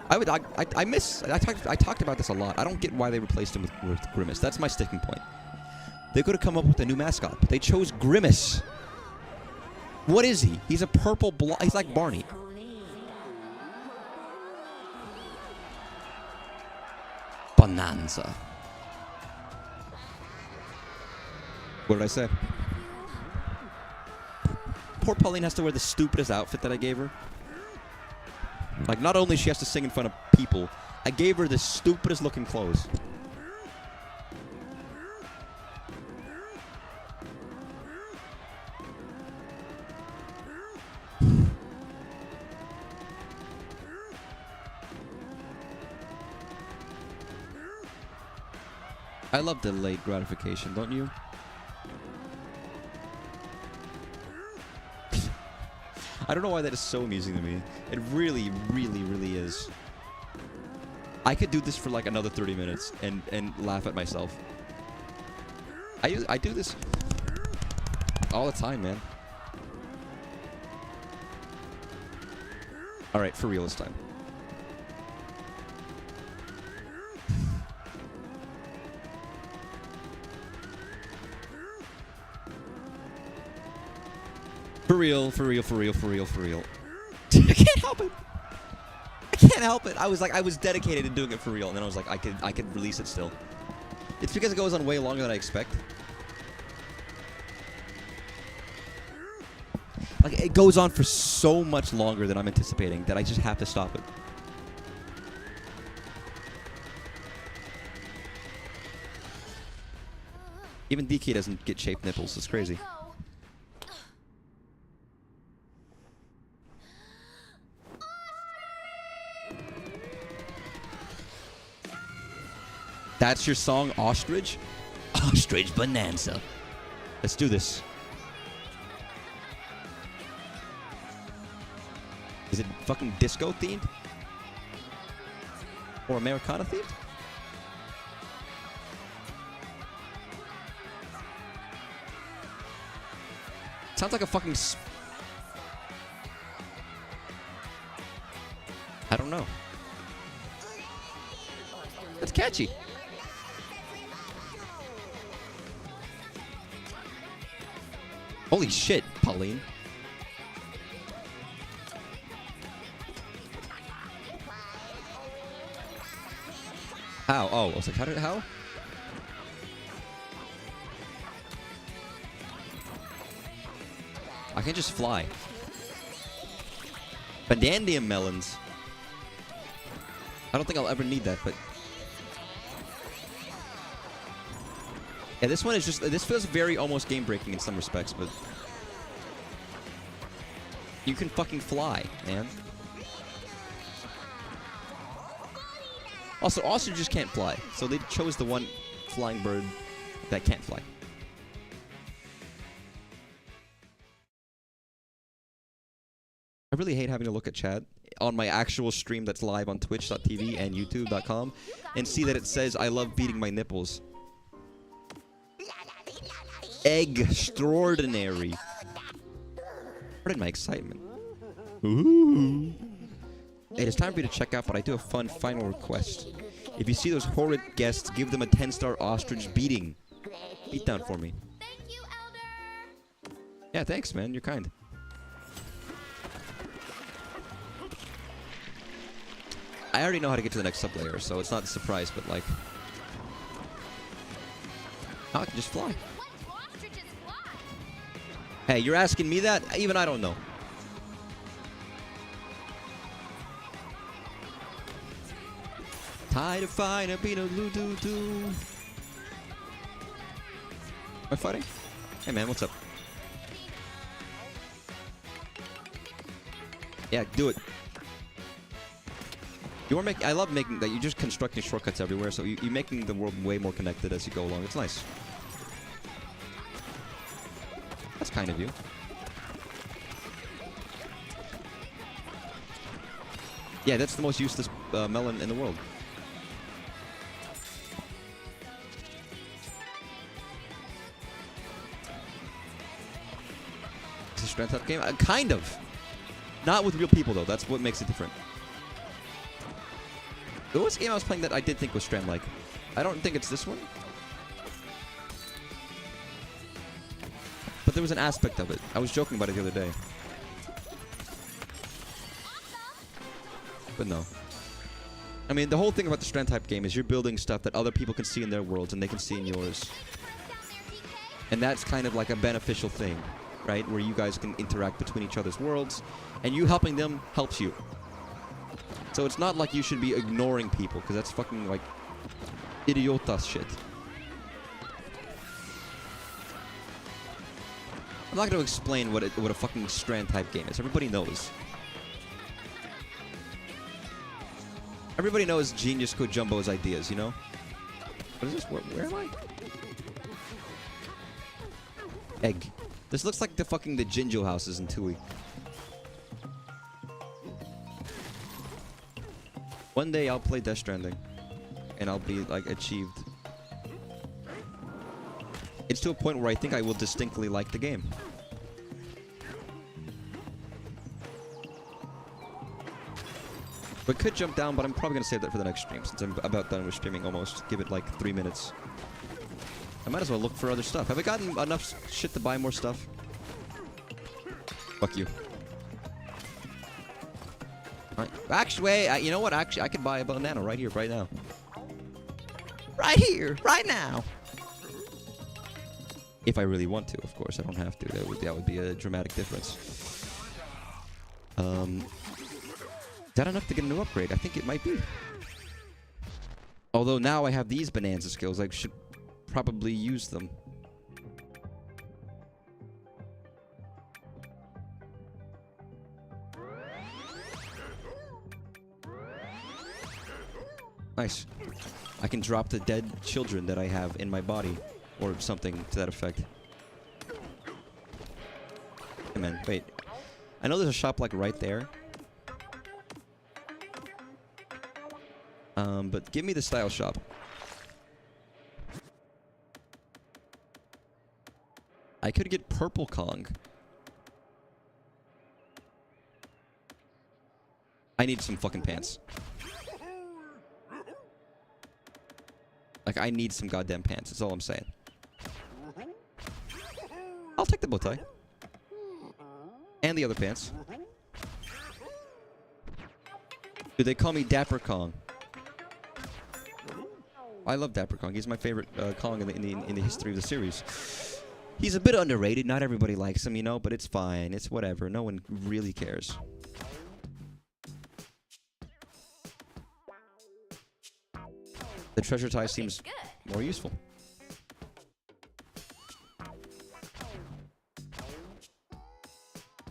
I talked about this a lot. I don't get why they replaced him with Grimace. That's my sticking point. They could have come up with a new mascot, but they chose Grimace. What is he? He's a purple he's like Barney. Bananza. What did I say? Poor Pauline has to wear the stupidest outfit that I gave her. Like, not only she has to sing in front of people, I gave her the stupidest looking clothes. I love delayed gratification, don't you? I don't know why that is so amusing to me. It really, really, really is. I could do this for like another 30 minutes and laugh at myself. I do this all the time, man. Alright, for real this time. For real. I can't help it. I was dedicated to doing it for real, and then I was like, I could release it still. It's because it goes on way longer than I expect. Like, it goes on for so much longer than I'm anticipating that I just have to stop it. Even DK doesn't get shaved nipples. It's crazy. That's your song, Ostrich? Ostrich Bananza. Let's do this. Is it fucking disco themed? Or Americana themed? Sounds like a fucking... I don't know. It's catchy. Holy shit, Pauline. How? Oh, I was like, how? I can just fly. Banana melons. I don't think I'll ever need that, but... Yeah, this one is just... This feels very almost game-breaking in some respects, but... You can fucking fly, man. Also, ostriches can't fly, so they chose the one flying bird that can't fly. I really hate having to look at chat on my actual stream that's live on twitch.tv and youtube.com and see that it says I love beating my nipples. Extraordinary. Pardon my excitement. Ooh. It is time for you to check out, but I do a fun final request. If you see those horrid guests, give them a 10-star ostrich beating. Beat down for me. Thank you, Elder. Yeah, thanks, man. You're kind. I already know how to get to the next sublayer, so it's not a surprise, but like... Now I can just fly. What ostriches fly? Hey, you're asking me that? Even I don't know. Tired of fighting, beat a blue doo doo. Am I fighting? Hey man, what's up? Yeah, do it. I love making that. You're just constructing shortcuts everywhere, so you're making the world way more connected as you go along. It's nice. That's kind of you. Yeah, that's the most useless melon in the world. Is it a strength up game? Kind of. Not with real people, though. That's what makes it different. There was a game I was playing that I did think was Strand-like. I don't think it's this one. But there was an aspect of it. I was joking about it the other day. But no. I mean, the whole thing about the Strand-type game is you're building stuff that other people can see in their worlds and they can see in yours. And that's kind of like a beneficial thing, right? Where you guys can interact between each other's worlds, and you helping them helps you. So it's not like you should be ignoring people, because that's fucking, like, idiotas shit. I'm not going to explain what a fucking Strand-type game is. Everybody knows. Everybody knows Genius Code Jumbo's ideas, you know? What is this? Where am I? Egg. This looks like the Jinjo houses in Tui. One day I'll play Death Stranding, and I'll be, like, achieved. It's to a point where I think I will distinctly like the game. But could jump down, but I'm probably going to save that for the next stream, since I'm about done with streaming almost. Give it, like, 3 minutes. I might as well look for other stuff. Have I gotten enough shit to buy more stuff? Fuck you. Right. Actually, you know what? Actually, I could buy a banana right here, right now. Right here, right now. If I really want to, of course. I don't have to. That would be a dramatic difference. Is that enough to get a new upgrade? I think it might be. Although now I have these Bananza skills, I should probably use them. Nice. I can drop the dead children that I have in my body. Or something to that effect. Hey man, wait. I know there's a shop like right there. But give me the style shop. I could get Purple Kong. I need some fucking pants. Like, I need some goddamn pants. That's all I'm saying. I'll take the bow tie. And the other pants. Dude, they call me Dapper Kong. I love Dapper Kong. He's my favorite Kong in the history of the series. He's a bit underrated. Not everybody likes him, you know, but it's fine. It's whatever. No one really cares. The treasure tie seems more useful.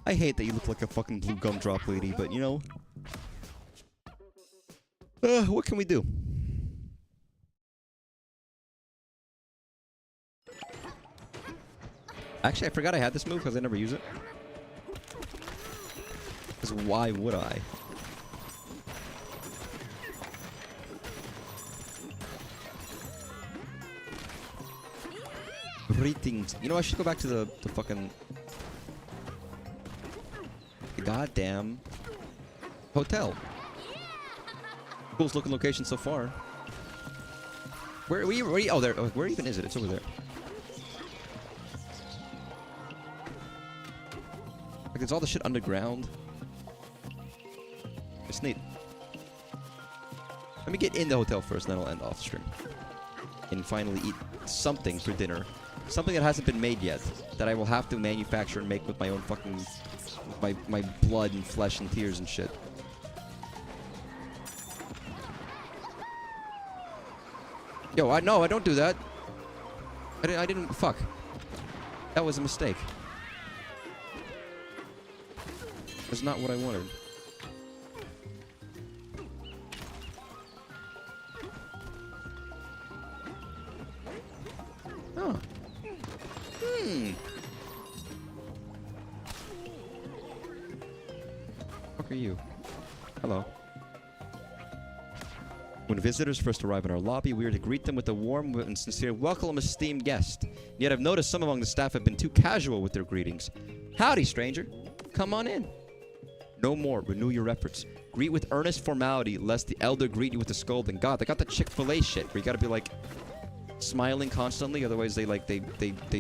I hate that you look like a fucking blue gumdrop lady, but you know. What can we do? Actually, I forgot I had this move because I never use it. Because why would I? Greetings. You know, I should go back to the fucking... the goddamn... hotel. Coolest looking location so far. Where are we? Oh, there. Where even is it? It's over there. Like, it's all the shit underground. It's neat. Let me get in the hotel first, and then I'll end off stream. And finally eat something for dinner. Something that hasn't been made yet. That I will have to manufacture and make with my own fucking... my blood and flesh and tears and shit. Yo, I don't do that. I didn't... Fuck. That was a mistake. That's not what I wanted. Oh. Fuck are you? Hello. When visitors first arrive in our lobby, we are to greet them with a warm and sincere welcome, esteemed guest. Yet I've noticed some among the staff have been too casual with their greetings. Howdy, stranger. Come on in. No more. Renew your efforts. Greet with earnest formality, lest the elder greet you with a scolding. God, they got the Chick-fil-A shit, where you gotta be, like, smiling constantly, otherwise they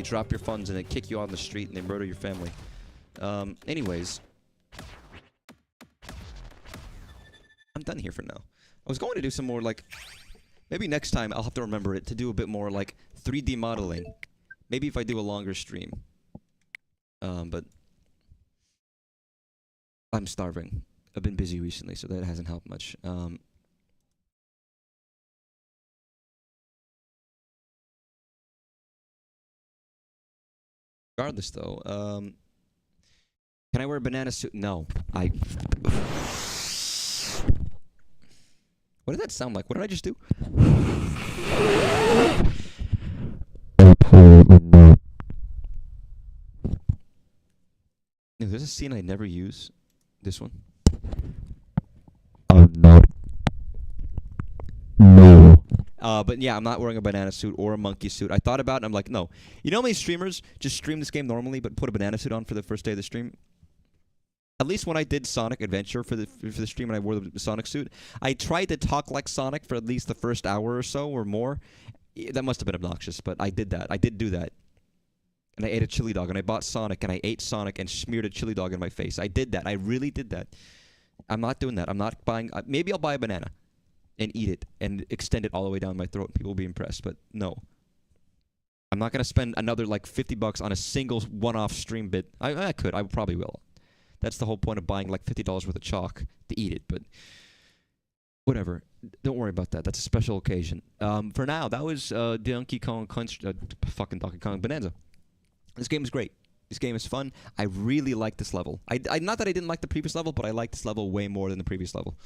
drop your funds and they kick you on the street and they murder your family. Anyways. I'm done here for now. I was going to do some more, like... Maybe next time I'll have to remember it to do a bit more, like, 3D modeling. Maybe if I do a longer stream. But... I'm starving. I've been busy recently, so that hasn't helped much. Regardless, though, can I wear a banana suit? No. What did that sound like? What did I just do? No, there's a scene I never use. This one. I'm not. No. But yeah, I'm not wearing a banana suit or a monkey suit. I thought about it and I'm like, no. You know how many streamers just stream this game normally but put a banana suit on for the first day of the stream? At least when I did Sonic Adventure for the stream and I wore the Sonic suit, I tried to talk like Sonic for at least the first hour or so or more. That must have been obnoxious, but I did that. I did do that. And I ate a chili dog, and I bought Sonic, and I ate Sonic and smeared a chili dog in my face. I did that. I really did that. I'm not doing that. I'm not buying... maybe I'll buy a banana and eat it and extend it all the way down my throat. People will be impressed, but no. I'm not going to spend another, like, $50 on a single one-off stream bit. I could. I probably will. That's the whole point of buying like $50 worth of chalk to eat it. But whatever. Don't worry about that. That's a special occasion. For now, that was Donkey Kong fucking Donkey Kong Bananza. This game is great. This game is fun. I really like this level. I not that I didn't like the previous level, but I like this level way more than the previous level.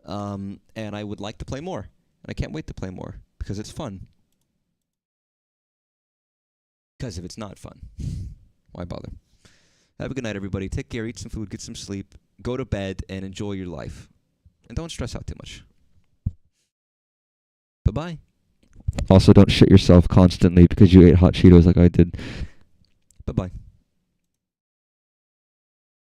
And I would like to play more. And I can't wait to play more because it's fun. Because if it's not fun, why bother? Have a good night, everybody. Take care, eat some food, get some sleep, go to bed, and enjoy your life. And don't stress out too much. Bye-bye. Also, don't shit yourself constantly because you ate hot Cheetos like I did. Bye-bye.